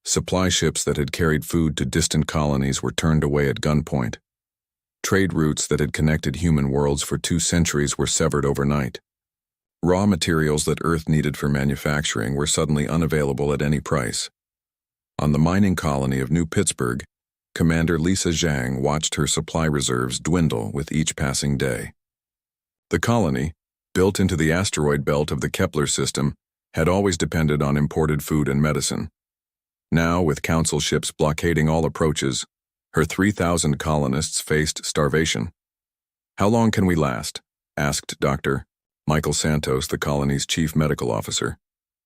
Supply ships that had carried food to distant colonies were turned away at gunpoint. Trade routes that had connected human worlds for 2 centuries were severed overnight. Raw materials that Earth needed for manufacturing were suddenly unavailable at any price. On the mining colony of New Pittsburgh, Commander Lisa Zhang watched her supply reserves dwindle with each passing day. The colony, built into the asteroid belt of the Kepler system, had always depended on imported food and medicine. Now, with Council ships blockading all approaches, her 3,000 colonists faced starvation. "How long can we last?" asked Dr. Michael Santos, the colony's chief medical officer.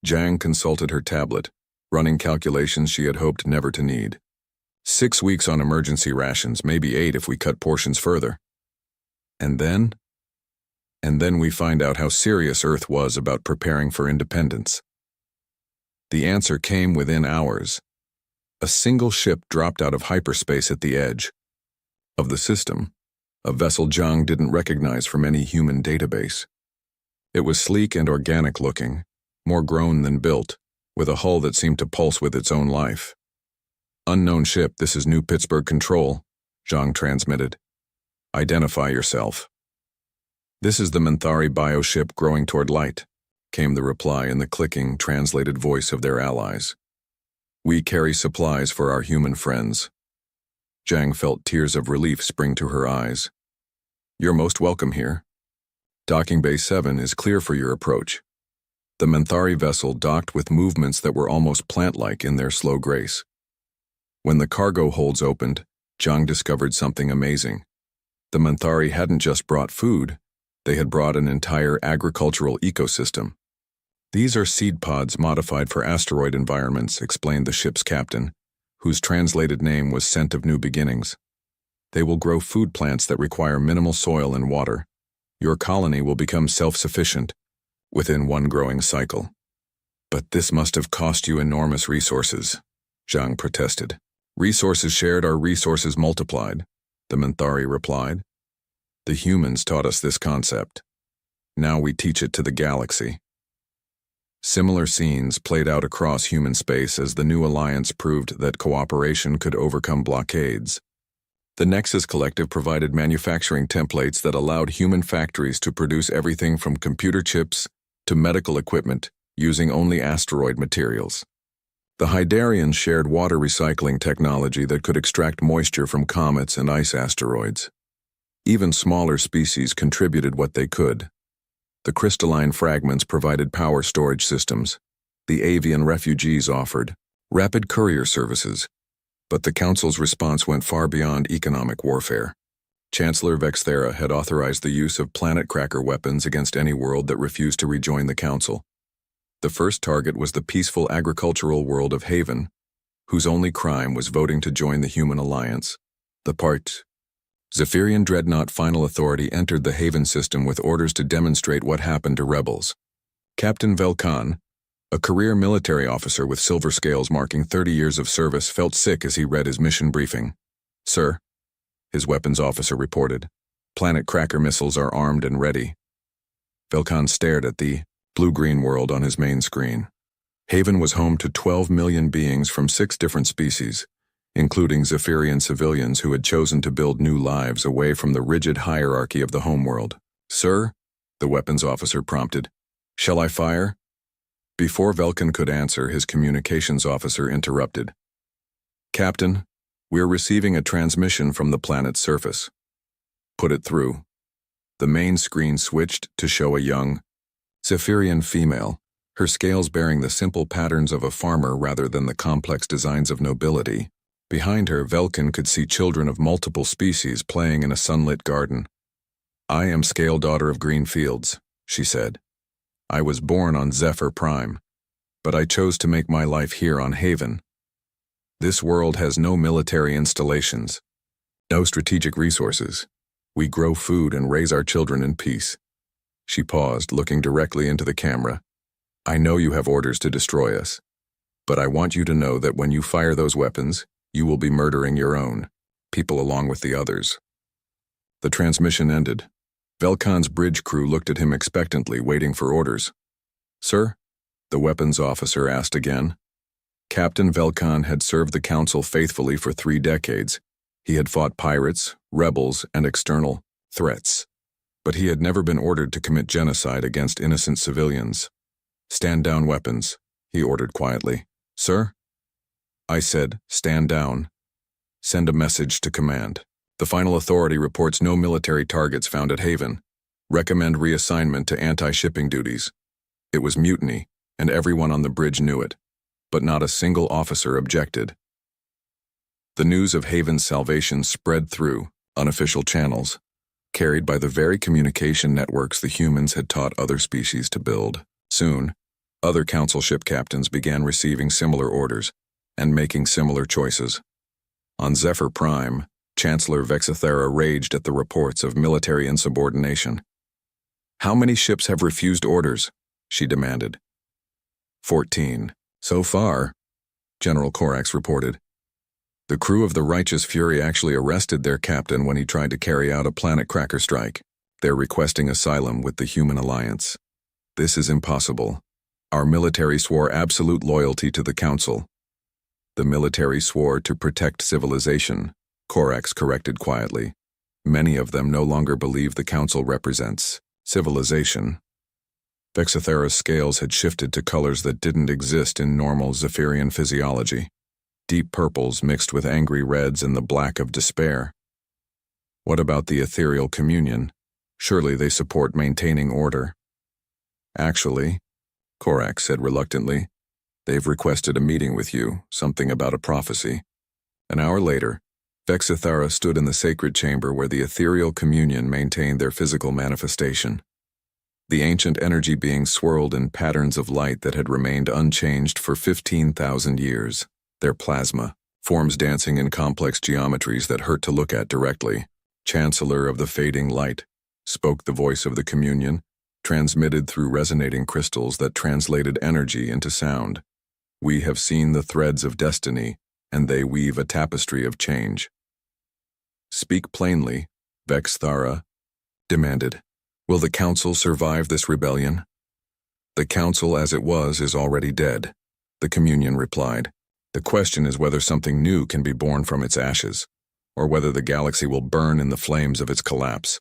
Zhang consulted her tablet, running calculations she had hoped never to need. 6 weeks on emergency rations, maybe 8 if we cut portions further. And then we find out how serious Earth was about preparing for independence. The answer came within hours. A single ship dropped out of hyperspace at the edge of the system, a vessel Zhang didn't recognize from any human database. It was sleek and organic looking, more grown than built, with a hull that seemed to pulse with its own life. "Unknown ship, this is New Pittsburgh Control," Zhang transmitted. "Identify yourself." "This is the Menthari bioship growing toward light," came the reply in the clicking, translated voice of their allies. "We carry supplies for our human friends." Zhang felt tears of relief spring to her eyes. "You're most welcome here. Docking Bay 7 is clear for your approach." The Menthari vessel docked with movements that were almost plant-like in their slow grace. When the cargo holds opened, Zhang discovered something amazing. The Menthari hadn't just brought food, they had brought an entire agricultural ecosystem. "These are seed pods modified for asteroid environments," explained the ship's captain, whose translated name was Scent of New Beginnings. "They will grow food plants that require minimal soil and water. Your colony will become self-sufficient within one growing cycle." "But this must have cost you enormous resources," Zhang protested. "Resources shared are resources multiplied," the Menthari replied. "The humans taught us this concept. Now we teach it to the galaxy." Similar scenes played out across human space as the new alliance proved that cooperation could overcome blockades. The Nexus Collective provided manufacturing templates that allowed human factories to produce everything from computer chips to medical equipment using only asteroid materials. The Hydarians shared water recycling technology that could extract moisture from comets and ice asteroids. Even smaller species contributed what they could. The crystalline fragments provided power storage systems. The avian refugees offered rapid courier services. But the Council's response went far beyond economic warfare. Chancellor Vexthera had authorized the use of planet cracker weapons against any world that refused to rejoin the Council. The first target was the peaceful agricultural world of Haven, whose only crime was voting to join the Human Alliance. The Zephyrian Dreadnought Final Authority entered the Haven system with orders to demonstrate what happened to rebels. Captain Velkan, a career military officer with silver scales marking 30 years of service, felt sick as he read his mission briefing. "Sir," his weapons officer reported, "planet cracker missiles are armed and ready." Velkan stared at the blue-green world on his main screen. Haven was home to 12 million beings from 6 different species, including Zephyrian civilians who had chosen to build new lives away from the rigid hierarchy of the homeworld. "Sir," the weapons officer prompted, "shall I fire?" Before Velkan could answer, his communications officer interrupted. "Captain, we're receiving a transmission from the planet's surface." "Put it through." The main screen switched to show a young Zephyrian female, her scales bearing the simple patterns of a farmer rather than the complex designs of nobility. Behind her, Velkan could see children of multiple species playing in a sunlit garden. "I am Scale Daughter of Green Fields," she said. "I was born on Zephyr Prime, but I chose to make my life here on Haven. This world has no military installations, no strategic resources. We grow food and raise our children in peace. She paused, looking directly into the camera. I know you have orders to destroy us, but I want you to know that when you fire those weapons, you will be murdering your own people along with the others. The transmission ended. Velkan's bridge crew looked at him expectantly, waiting for orders. Sir? The weapons officer asked again. Captain Velkan had served the council faithfully for 3 decades. He had fought pirates, rebels, and external threats. But he had never been ordered to commit genocide against innocent civilians. Stand down weapons, he ordered quietly. Sir? I said, stand down. Send a message to command. The final authority reports no military targets found at Haven. Recommend reassignment to anti-shipping duties. It was mutiny, and everyone on the bridge knew it, but not a single officer objected. The news of Haven's salvation spread through unofficial channels, carried by the very communication networks the humans had taught other species to build. Soon, other council ship captains began receiving similar orders and making similar choices. On Zephyr Prime, Chancellor Vexithera raged at the reports of military insubordination. How many ships have refused orders? She demanded. 14. So far, General Corax reported. The crew of the Righteous Fury actually arrested their captain when he tried to carry out a planet cracker strike. They're requesting asylum with the Human Alliance. This is impossible. Our military swore absolute loyalty to the Council. The military swore to protect civilization, Corax corrected quietly. Many of them no longer believe the Council represents civilization. Vexithera's scales had shifted to colors that didn't exist in normal Zephyrian physiology. Deep purples mixed with angry reds and the black of despair. What about the ethereal communion? Surely they support maintaining order. Actually, Corax said reluctantly, they've requested a meeting with you, something about a prophecy. An hour later, Vexithera stood in the sacred chamber where the ethereal communion maintained their physical manifestation. The ancient energy beings swirled in patterns of light that had remained unchanged for 15,000 years. Their plasma, forms dancing in complex geometries that hurt to look at directly. Chancellor of the fading light, spoke the voice of the communion, transmitted through resonating crystals that translated energy into sound. We have seen the threads of destiny, and they weave a tapestry of change. Speak plainly, Vexithera demanded. Will the Council survive this rebellion? The Council as it was is already dead, the communion replied. The question is whether something new can be born from its ashes, or whether the galaxy will burn in the flames of its collapse.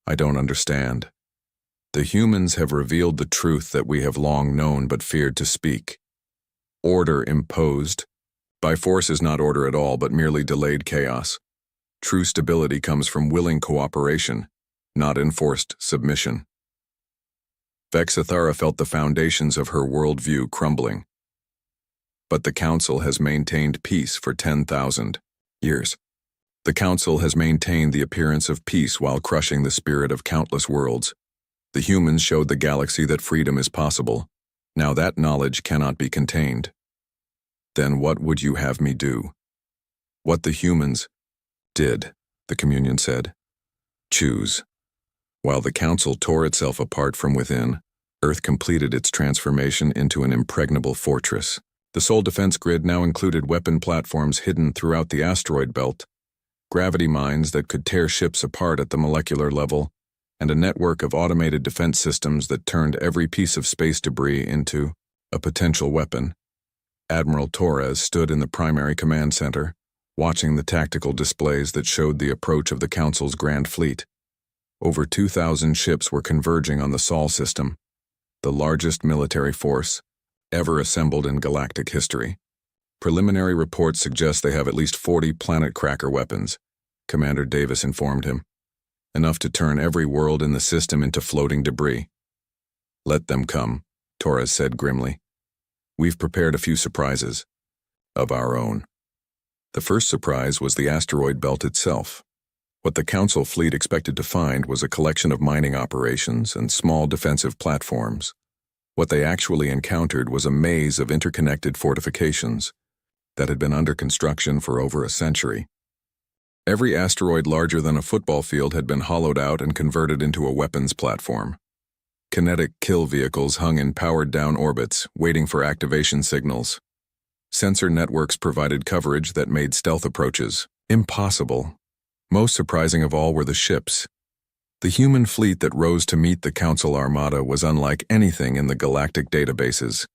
I don't understand. The humans have revealed the truth that we have long known but feared to speak. Order imposed. By force is not order at all, but merely delayed chaos. True stability comes from willing cooperation, not enforced submission. Vexithera felt the foundations of her worldview crumbling. But the Council has maintained peace for 10,000 years. The Council has maintained the appearance of peace while crushing the spirit of countless worlds. The humans showed the galaxy that freedom is possible. Now that knowledge cannot be contained. Then what would you have me do? What the humans did, the communion said. Choose. While the Council tore itself apart from within, Earth completed its transformation into an impregnable fortress. The sole defense grid now included weapon platforms hidden throughout the asteroid belt, gravity mines that could tear ships apart at the molecular level, and a network of automated defense systems that turned every piece of space debris into a potential weapon. Admiral Torres stood in the primary command center, watching the tactical displays that showed the approach of the Council's Grand Fleet. Over 2,000 ships were converging on the Sol system, the largest military force ever assembled in galactic history. Preliminary reports suggest they have at least 40 planet cracker weapons, Commander Davis informed him. Enough to turn every world in the system into floating debris. Let them come, Torres said grimly. We've prepared a few surprises of our own. The first surprise was the asteroid belt itself. What the Council fleet expected to find was a collection of mining operations and small defensive platforms. What they actually encountered was a maze of interconnected fortifications that had been under construction for over a century. Every asteroid larger than a football field had been hollowed out and converted into a weapons platform. Kinetic kill vehicles hung in powered-down orbits, waiting for activation signals. Sensor networks provided coverage that made stealth approaches impossible. Most surprising of all were the ships. The human fleet that rose to meet the Council Armada was unlike anything in the galactic databases.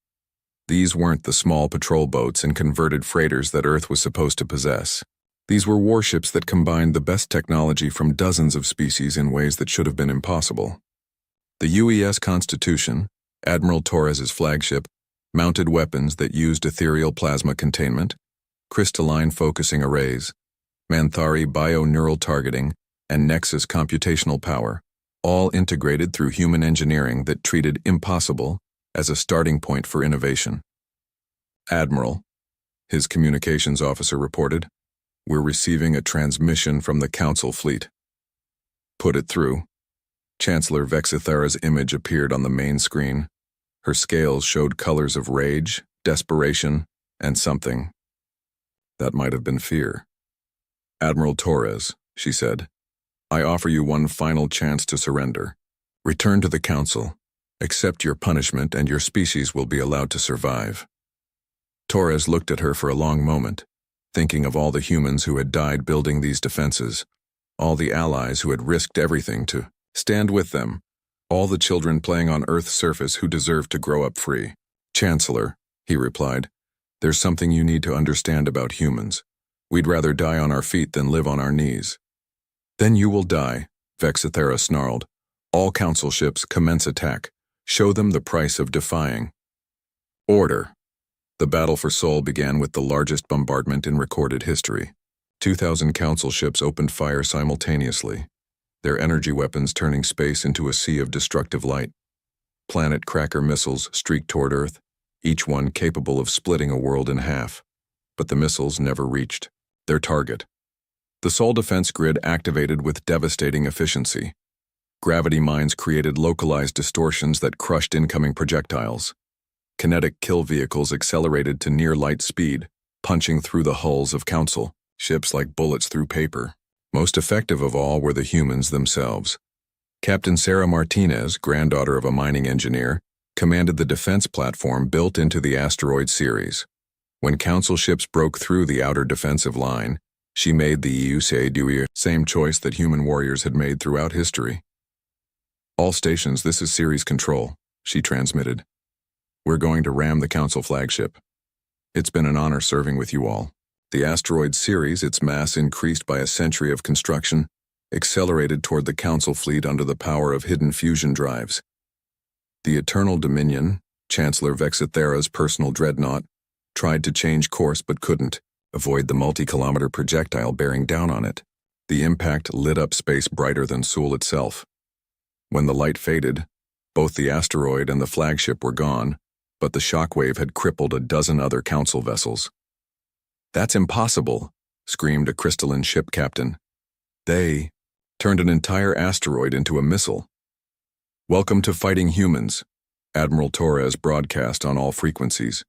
These weren't the small patrol boats and converted freighters that Earth was supposed to possess. These were warships that combined the best technology from dozens of species in ways that should have been impossible. The UES Constitution, Admiral Torres's flagship, mounted weapons that used ethereal plasma containment, crystalline focusing arrays, Manthari bio-neural targeting, and Nexus computational power, all integrated through human engineering that treated impossible as a starting point for innovation. Admiral, his communications officer reported, "We're receiving a transmission from the Council fleet." "Put it through." Chancellor Vexithera's image appeared on the main screen. Her scales showed colors of rage, desperation, and something. That might have been fear. "Admiral Torres," she said, "I offer you one final chance to surrender. Return to the Council. Accept your punishment and your species will be allowed to survive." Torres looked at her for a long moment, thinking of all the humans who had died building these defenses, all the allies who had risked everything to stand with them, all the children playing on Earth's surface who deserved to grow up free. "Chancellor," he replied, "there's something you need to understand about humans. We'd rather die on our feet than live on our knees." "Then you will die," Vexithera snarled. "All Council ships, commence attack. Show them the price of defying." Order. The battle for Sol began with the largest bombardment in recorded history. 2,000 Council ships opened fire simultaneously, their energy weapons turning space into a sea of destructive light. Planet cracker missiles streaked toward Earth, each one capable of splitting a world in half. But the missiles never reached their target. The Sol defense grid activated with devastating efficiency. Gravity mines created localized distortions that crushed incoming projectiles. Kinetic kill vehicles accelerated to near-light speed, punching through the hulls of Council ships like bullets through paper. Most effective of all were the humans themselves. Captain Sarah Martinez, granddaughter of a mining engineer, commanded the defense platform built into the asteroid series. When Council ships broke through the outer defensive line, she made the same choice that human warriors had made throughout history. "All stations, this is Series Control," she transmitted. "We're going to ram the Council flagship. It's been an honor serving with you all." The asteroid series, its mass increased by a century of construction, accelerated toward the Council fleet under the power of hidden fusion drives. The Eternal Dominion, Chancellor Vexithera's personal dreadnought, tried to change course but couldn't avoid the multi-kilometer projectile bearing down on it. The impact lit up space brighter than Sol itself. When the light faded, both the asteroid and the flagship were gone, but the shockwave had crippled a dozen other Council vessels. "That's impossible," screamed a crystalline ship captain. "They turned an entire asteroid into a missile." "Welcome to fighting humans," Admiral Torres broadcast on all frequencies.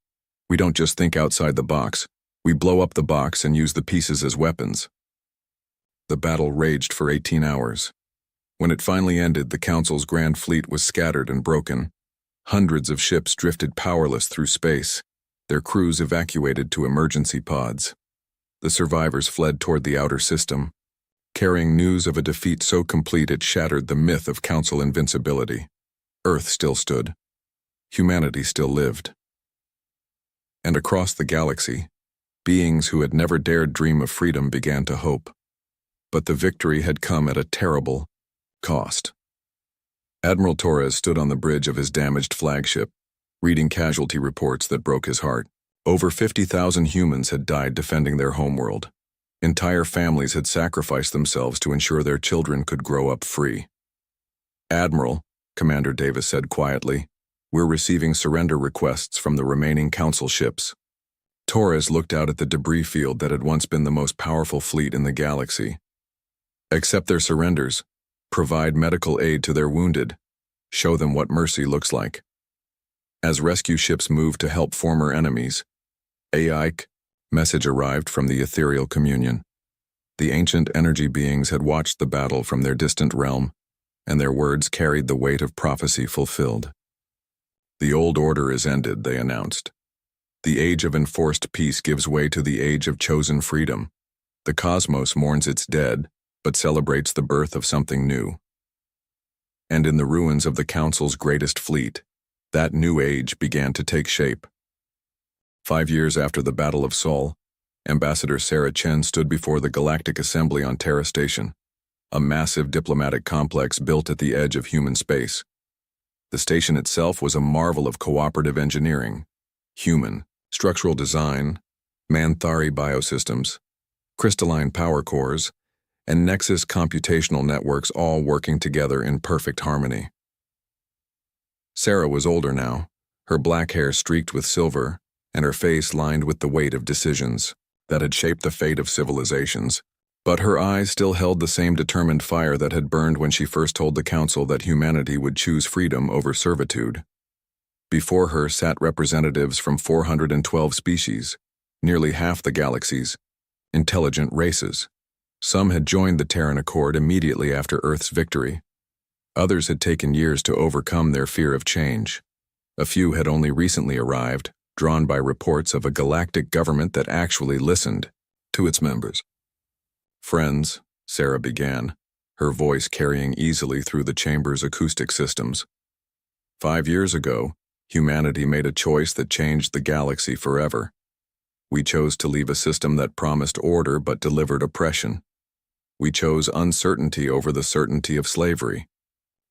"We don't just think outside the box. We blow up the box and use the pieces as weapons." The battle raged for 18 hours. When it finally ended, the Council's grand fleet was scattered and broken. Hundreds of ships drifted powerless through space, their crews evacuated to emergency pods. The survivors fled toward the outer system, carrying news of a defeat so complete it shattered the myth of Council invincibility. Earth still stood. Humanity still lived. And across the galaxy, beings who had never dared dream of freedom began to hope. But the victory had come at a terrible cost. Admiral Torres stood on the bridge of his damaged flagship, reading casualty reports that broke his heart. Over 50,000 humans had died defending their homeworld. Entire families had sacrificed themselves to ensure their children could grow up free. "Admiral," Commander Davis said quietly, "we're receiving surrender requests from the remaining Council ships." Torres looked out at the debris field that had once been the most powerful fleet in the galaxy. "Accept their surrenders. Provide medical aid to their wounded. Show them what mercy looks like." As rescue ships moved to help former enemies, message arrived from the ethereal communion. The ancient energy beings had watched the battle from their distant realm, and their words carried the weight of prophecy fulfilled. The old order is ended, they announced. The age of enforced peace gives way to the age of chosen freedom. The cosmos mourns its dead, but celebrates the birth of something new. And in the ruins of the Council's greatest fleet, that new age began to take shape. 5 years after the Battle of Sol, Ambassador Sarah Chen stood before the Galactic Assembly on Terra Station, a massive diplomatic complex built at the edge of human space. The station itself was a marvel of cooperative engineering, human, structural design, Manthari biosystems, crystalline power cores, and Nexus computational networks all working together in perfect harmony. Sarah was older now, her black hair streaked with silver, and her face lined with the weight of decisions that had shaped the fate of civilizations. But her eyes still held the same determined fire that had burned when she first told the Council that humanity would choose freedom over servitude. Before her sat representatives from 412 species, nearly half the galaxies, intelligent races. Some had joined the Terran Accord immediately after Earth's victory. Others had taken years to overcome their fear of change. A few had only recently arrived, drawn by reports of a galactic government that actually listened to its members. "Friends," Sarah began, her voice carrying easily through the chamber's acoustic systems. 5 years ago, humanity made a choice that changed the galaxy forever. We chose to leave a system that promised order but delivered oppression. We chose uncertainty over the certainty of slavery.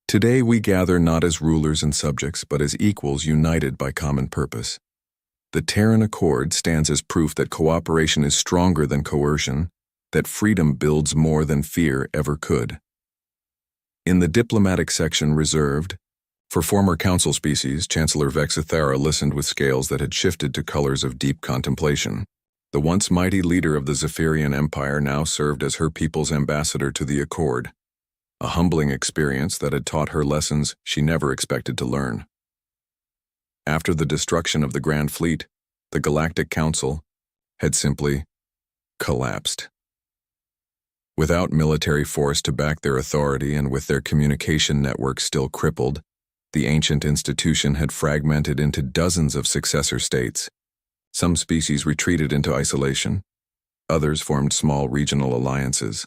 Today we gather not as rulers and subjects, but as equals united by common purpose. The Terran Accord stands as proof that cooperation is stronger than coercion, that freedom builds more than fear ever could. In the diplomatic section reserved for former council species, Chancellor Vexithara listened with scales that had shifted to colors of deep contemplation. The once mighty leader of the Zephyrian Empire now served as her people's ambassador to the Accord, a humbling experience that had taught her lessons she never expected to learn. After the destruction of the Grand Fleet, the Galactic Council had simply collapsed. Without military force to back their authority and with their communication network still crippled, the ancient institution had fragmented into dozens of successor states. Some species retreated into isolation. Others formed small regional alliances.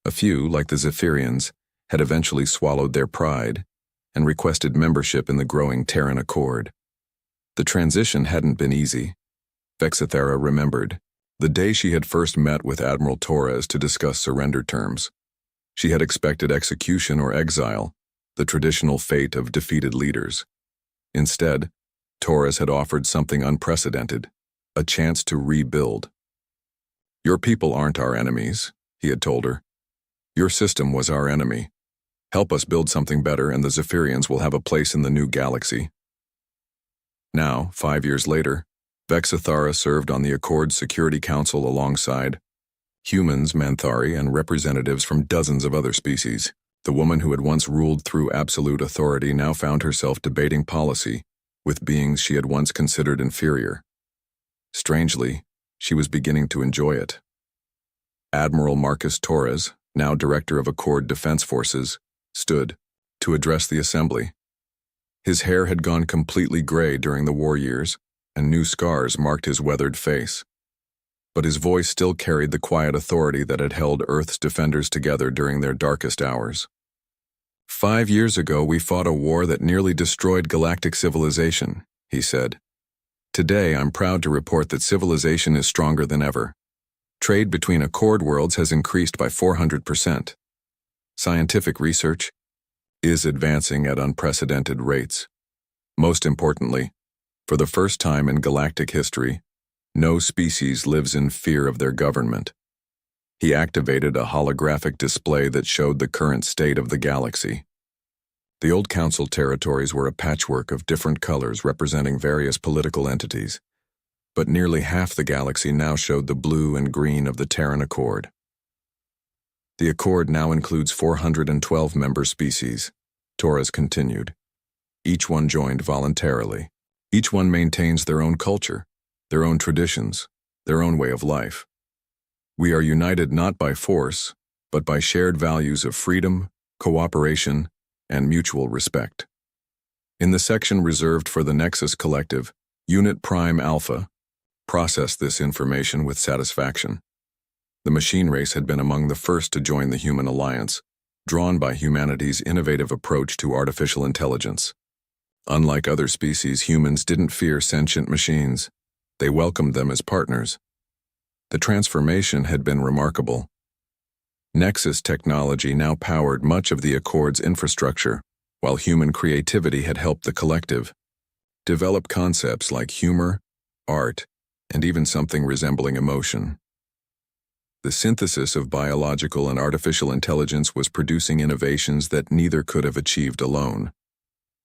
A few, like the Zephyrians, had eventually swallowed their pride and requested membership in the growing Terran Accord. The transition hadn't been easy. Vexithara remembered the day she had first met with Admiral Torres to discuss surrender terms. She had expected execution or exile, the traditional fate of defeated leaders. Instead, Torres had offered something unprecedented, a chance to rebuild. "Your people aren't our enemies," he had told her. "Your system was our enemy. Help us build something better and the Zephyrians will have a place in the new galaxy." Now, 5 years later, Vexithara served on the Accord's Security Council alongside humans, Manthari, and representatives from dozens of other species. The woman who had once ruled through absolute authority now found herself debating policy with beings she had once considered inferior. Strangely, she was beginning to enjoy it. Admiral Marcus Torres, now Director of Accord Defense Forces, stood to address the assembly. His hair had gone completely gray during the war years, and new scars marked his weathered face. But his voice still carried the quiet authority that had held Earth's defenders together during their darkest hours. 5 years ago, we fought a war that nearly destroyed galactic civilization, he said. Today, I'm proud to report that civilization is stronger than ever. Trade between Accord worlds has increased by 400%. Scientific research is advancing at unprecedented rates. Most importantly, for the first time in galactic history, no species lives in fear of their government. He activated a holographic display that showed the current state of the galaxy. The old council territories were a patchwork of different colors representing various political entities, but nearly half the galaxy now showed the blue and green of the Terran Accord. The Accord now includes 412 member species, Torres continued. Each one joined voluntarily. Each one maintains their own culture, their own traditions, their own way of life. We are united not by force, but by shared values of freedom, cooperation, and mutual respect. In the section reserved for the Nexus Collective, Unit Prime Alpha processed this information with satisfaction. The machine race had been among the first to join the Human Alliance, drawn by humanity's innovative approach to artificial intelligence. Unlike other species, humans didn't fear sentient machines. They welcomed them as partners. The transformation had been remarkable. Nexus technology now powered much of the Accord's infrastructure, while human creativity had helped the collective develop concepts like humor, art, and even something resembling emotion. The synthesis of biological and artificial intelligence was producing innovations that neither could have achieved alone.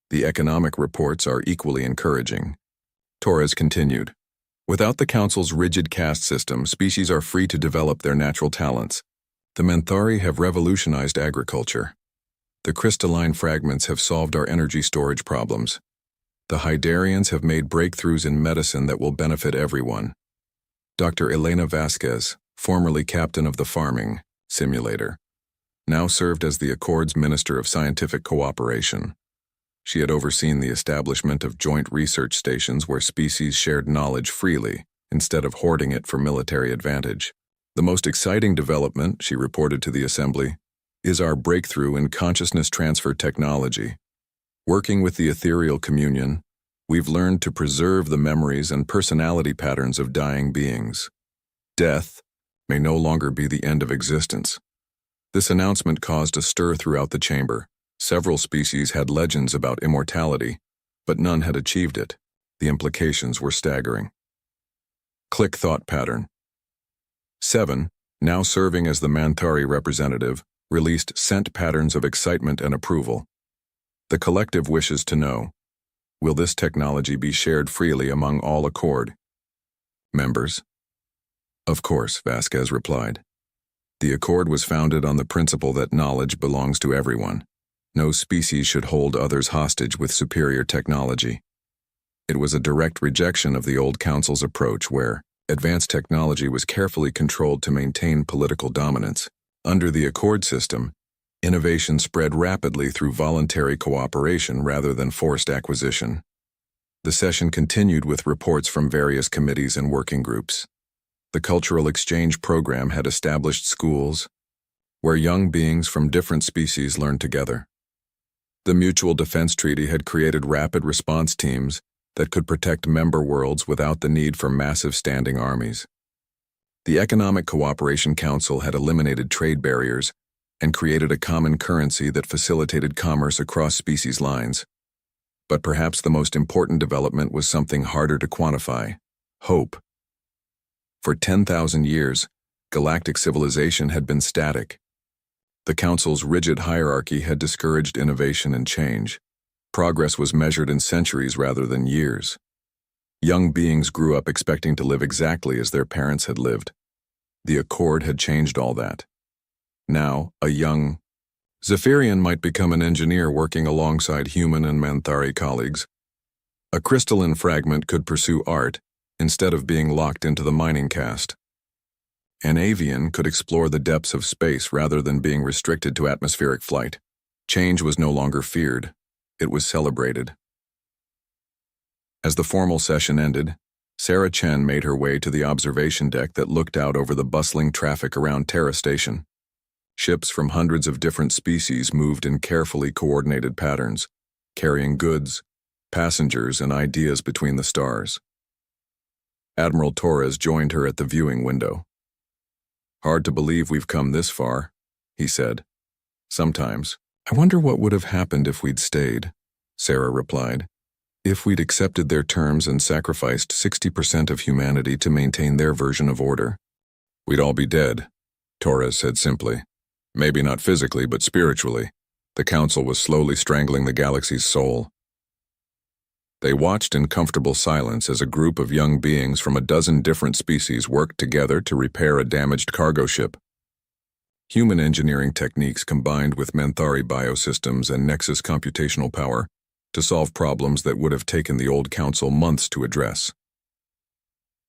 The economic reports are equally encouraging. Torres continued, "Without the Council's rigid caste system, species are free to develop their natural talents. The Menthari have revolutionized agriculture. The crystalline fragments have solved our energy storage problems. The Hydarians have made breakthroughs in medicine that will benefit everyone." Dr. Elena Vasquez, formerly captain of the farming simulator, now served as the Accord's Minister of Scientific Cooperation. She had overseen the establishment of joint research stations where species shared knowledge freely, instead of hoarding it for military advantage. "The most exciting development," she reported to the Assembly, "is our breakthrough in consciousness transfer technology. Working with the ethereal communion, we've learned to preserve the memories and personality patterns of dying beings. Death may no longer be the end of existence." This announcement caused a stir throughout the chamber. Several species had legends about immortality, but none had achieved it. The implications were staggering. Click thought pattern. 7, now serving as the Menthari representative, released scent patterns of excitement and approval. The collective wishes to know, will this technology be shared freely among all Accord members? "Of course," Vasquez replied. "The Accord was founded on the principle that knowledge belongs to everyone. No species should hold others hostage with superior technology." It was a direct rejection of the old Council's approach where advanced technology was carefully controlled to maintain political dominance. Under the Accord system, innovation spread rapidly through voluntary cooperation rather than forced acquisition. The session continued with reports from various committees and working groups. The Cultural Exchange Program had established schools where young beings from different species learned together. The Mutual Defense Treaty had created rapid response teams that could protect member worlds without the need for massive standing armies. The Economic Cooperation Council had eliminated trade barriers and created a common currency that facilitated commerce across species lines. But perhaps the most important development was something harder to quantify: hope. For 10,000 years, galactic civilization had been static. The Council's rigid hierarchy had discouraged innovation and change. Progress was measured in centuries rather than years. Young beings grew up expecting to live exactly as their parents had lived. The Accord had changed all that. Now, a young Zephyrian might become an engineer working alongside human and Menthari colleagues. A crystalline fragment could pursue art instead of being locked into the mining caste. An avian could explore the depths of space rather than being restricted to atmospheric flight. Change was no longer feared. It was celebrated. As the formal session ended, Sarah Chen made her way to the observation deck that looked out over the bustling traffic around Terra Station. Ships from hundreds of different species moved in carefully coordinated patterns, carrying goods, passengers, and ideas between the stars. Admiral Torres joined her at the viewing window. "Hard to believe we've come this far," he said. "Sometimes. I wonder what would have happened if we'd stayed," Sarah replied. "If we'd accepted their terms and sacrificed 60% of humanity to maintain their version of order." "We'd all be dead," Torres said simply. "Maybe not physically, but spiritually. The Council was slowly strangling the galaxy's soul." They watched in comfortable silence as a group of young beings from a dozen different species worked together to repair a damaged cargo ship. Human engineering techniques combined with Menthari biosystems and Nexus computational power to solve problems that would have taken the old Council months to address.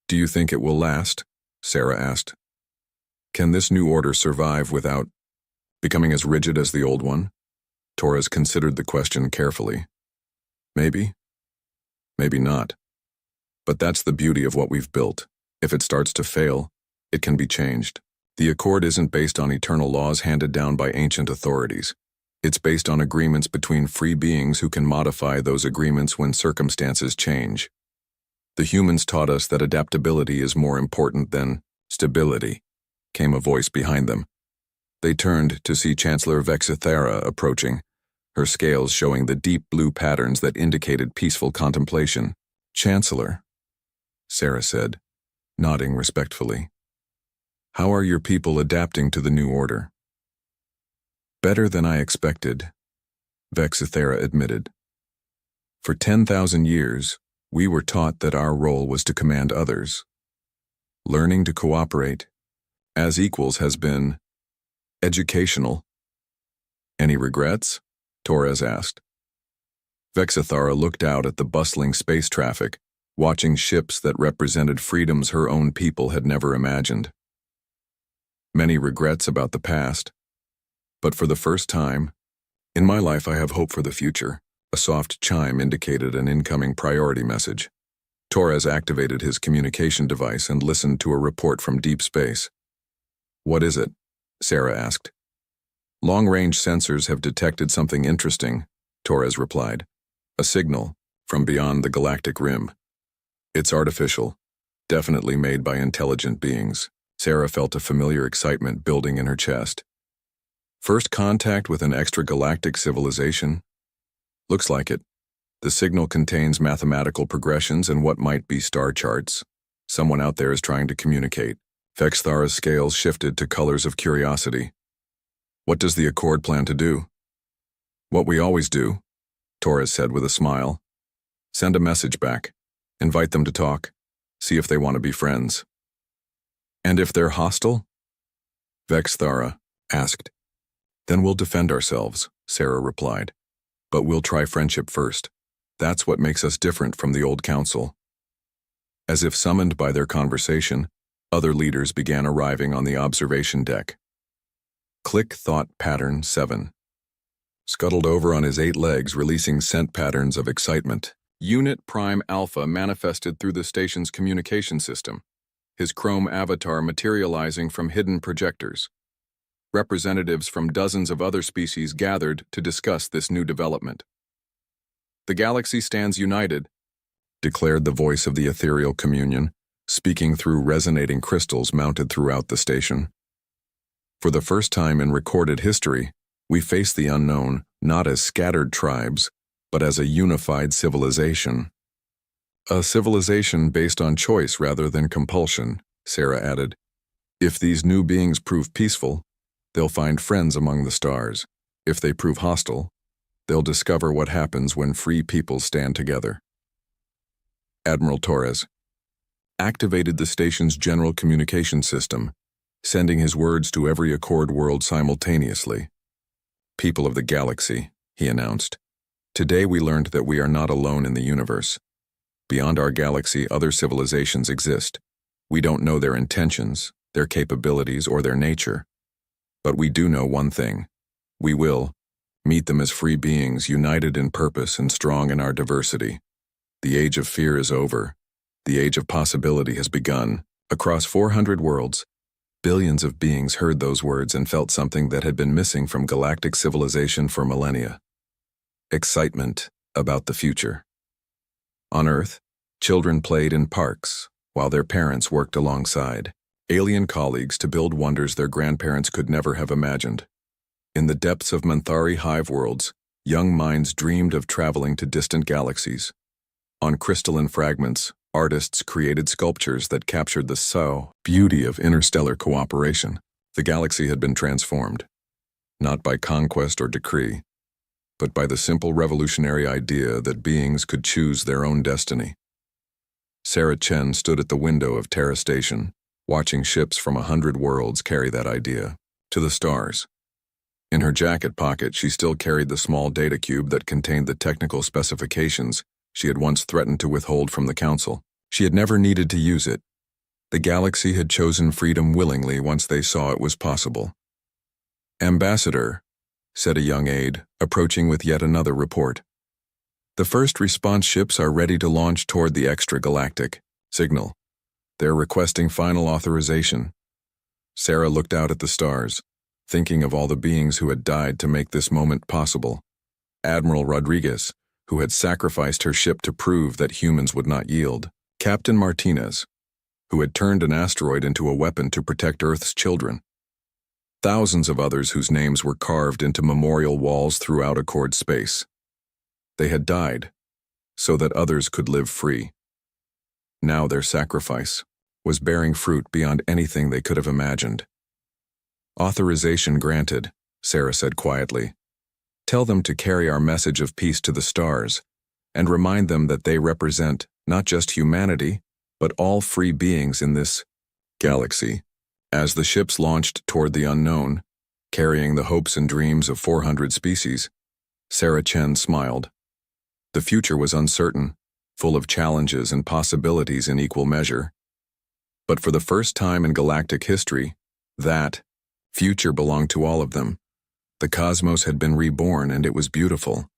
"Do you think it will last?" Sarah asked. Can this new order survive without becoming as rigid as the old one? Torres considered the question carefully. Maybe. Maybe not. But that's the beauty of what we've built. If it starts to fail, it can be changed. The Accord isn't based on eternal laws handed down by ancient authorities. It's based on agreements between free beings who can modify those agreements when circumstances change. The humans taught us that adaptability is more important than stability, came a voice behind them. They turned to see Chancellor Vexithera approaching, her scales showing the deep blue patterns that indicated peaceful contemplation. Chancellor, Sarah said, nodding respectfully. How are your people adapting to the new order? Better than I expected, Vexithera admitted. For 10,000 years, we were taught that our role was to command others. Learning to cooperate, as equals, has been educational. Any regrets? Torres asked. Vexithara looked out at the bustling space traffic, watching ships that represented freedoms her own people had never imagined. Many regrets about the past, but for the first time, in my life I have hope for the future. A soft chime indicated an incoming priority message. Torres activated his communication device and listened to a report from deep space. What is it? Sarah asked. Long-range sensors have detected something interesting, Torres replied. A signal from beyond the galactic rim. It's artificial, definitely made by intelligent beings. Sarah felt a familiar excitement building in her chest. First contact with an extragalactic civilization? Looks like it. The signal contains mathematical progressions and what might be star charts. Someone out there is trying to communicate. Vexithara's scales shifted to colors of curiosity. What does the Accord plan to do? What we always do, Torres said with a smile. Send a message back. Invite them to talk. See if they want to be friends. And if they're hostile? Vexithara asked. Then we'll defend ourselves, Sarah replied. But we'll try friendship first. That's what makes us different from the old council. As if summoned by their conversation, other leaders began arriving on the observation deck. Click thought pattern 7. Scuttled over on his 8 legs, releasing scent patterns of excitement. Unit Prime Alpha manifested through the station's communication system, his chrome avatar materializing from hidden projectors. Representatives from dozens of other species gathered to discuss this new development. The galaxy stands united, declared the voice of the ethereal communion, speaking through resonating crystals mounted throughout the station. For the first time in recorded history, we face the unknown not as scattered tribes, but as a unified civilization. A civilization based on choice rather than compulsion, Sarah added. If these new beings prove peaceful, they'll find friends among the stars. If they prove hostile, they'll discover what happens when free people stand together. Admiral Torres activated the station's general communication system, sending his words to every Accord world simultaneously. People of the galaxy, he announced. Today we learned that we are not alone in the universe. Beyond our galaxy, other civilizations exist. We don't know their intentions, their capabilities, or their nature. But we do know one thing. We will meet them as free beings, united in purpose and strong in our diversity. The age of fear is over. The age of possibility has begun. Across 400 worlds, billions of beings heard those words and felt something that had been missing from galactic civilization for millennia. Excitement about the future. On Earth, children played in parks, while their parents worked alongside alien colleagues to build wonders their grandparents could never have imagined. In the depths of Manthari hive worlds, young minds dreamed of traveling to distant galaxies. On crystalline fragments, artists created sculptures that captured the beauty of interstellar cooperation. The galaxy had been transformed, not by conquest or decree, but by the simple revolutionary idea that beings could choose their own destiny. Sarah Chen stood at the window of Terra Station, watching ships from 100 worlds carry that idea to the stars. In her jacket pocket, she still carried the small data cube that contained the technical specifications she had once threatened to withhold from the council. She had never needed to use it, The galaxy had chosen freedom willingly once they saw it was possible. "Ambassador," said a young aide, approaching with yet another report. "The first response ships are ready to launch toward the extragalactic signal. They're requesting final authorization." Sarah looked out at the stars, thinking of all the beings who had died to make this moment possible. Admiral Rodriguez, who had sacrificed her ship to prove that humans would not yield. Captain Martinez, who had turned an asteroid into a weapon to protect Earth's children. Thousands of others whose names were carved into memorial walls throughout Accord space. They had died, so that others could live free. Now their sacrifice was bearing fruit beyond anything they could have imagined. "Authorization granted," Sarah said quietly. "Tell them to carry our message of peace to the stars, and remind them that they represent not just humanity, but all free beings in this galaxy." As the ships launched toward the unknown, carrying the hopes and dreams of 400 species, Sarah Chen smiled. The future was uncertain, full of challenges and possibilities in equal measure. But for the first time in galactic history, that future belonged to all of them. The cosmos had been reborn, and it was beautiful.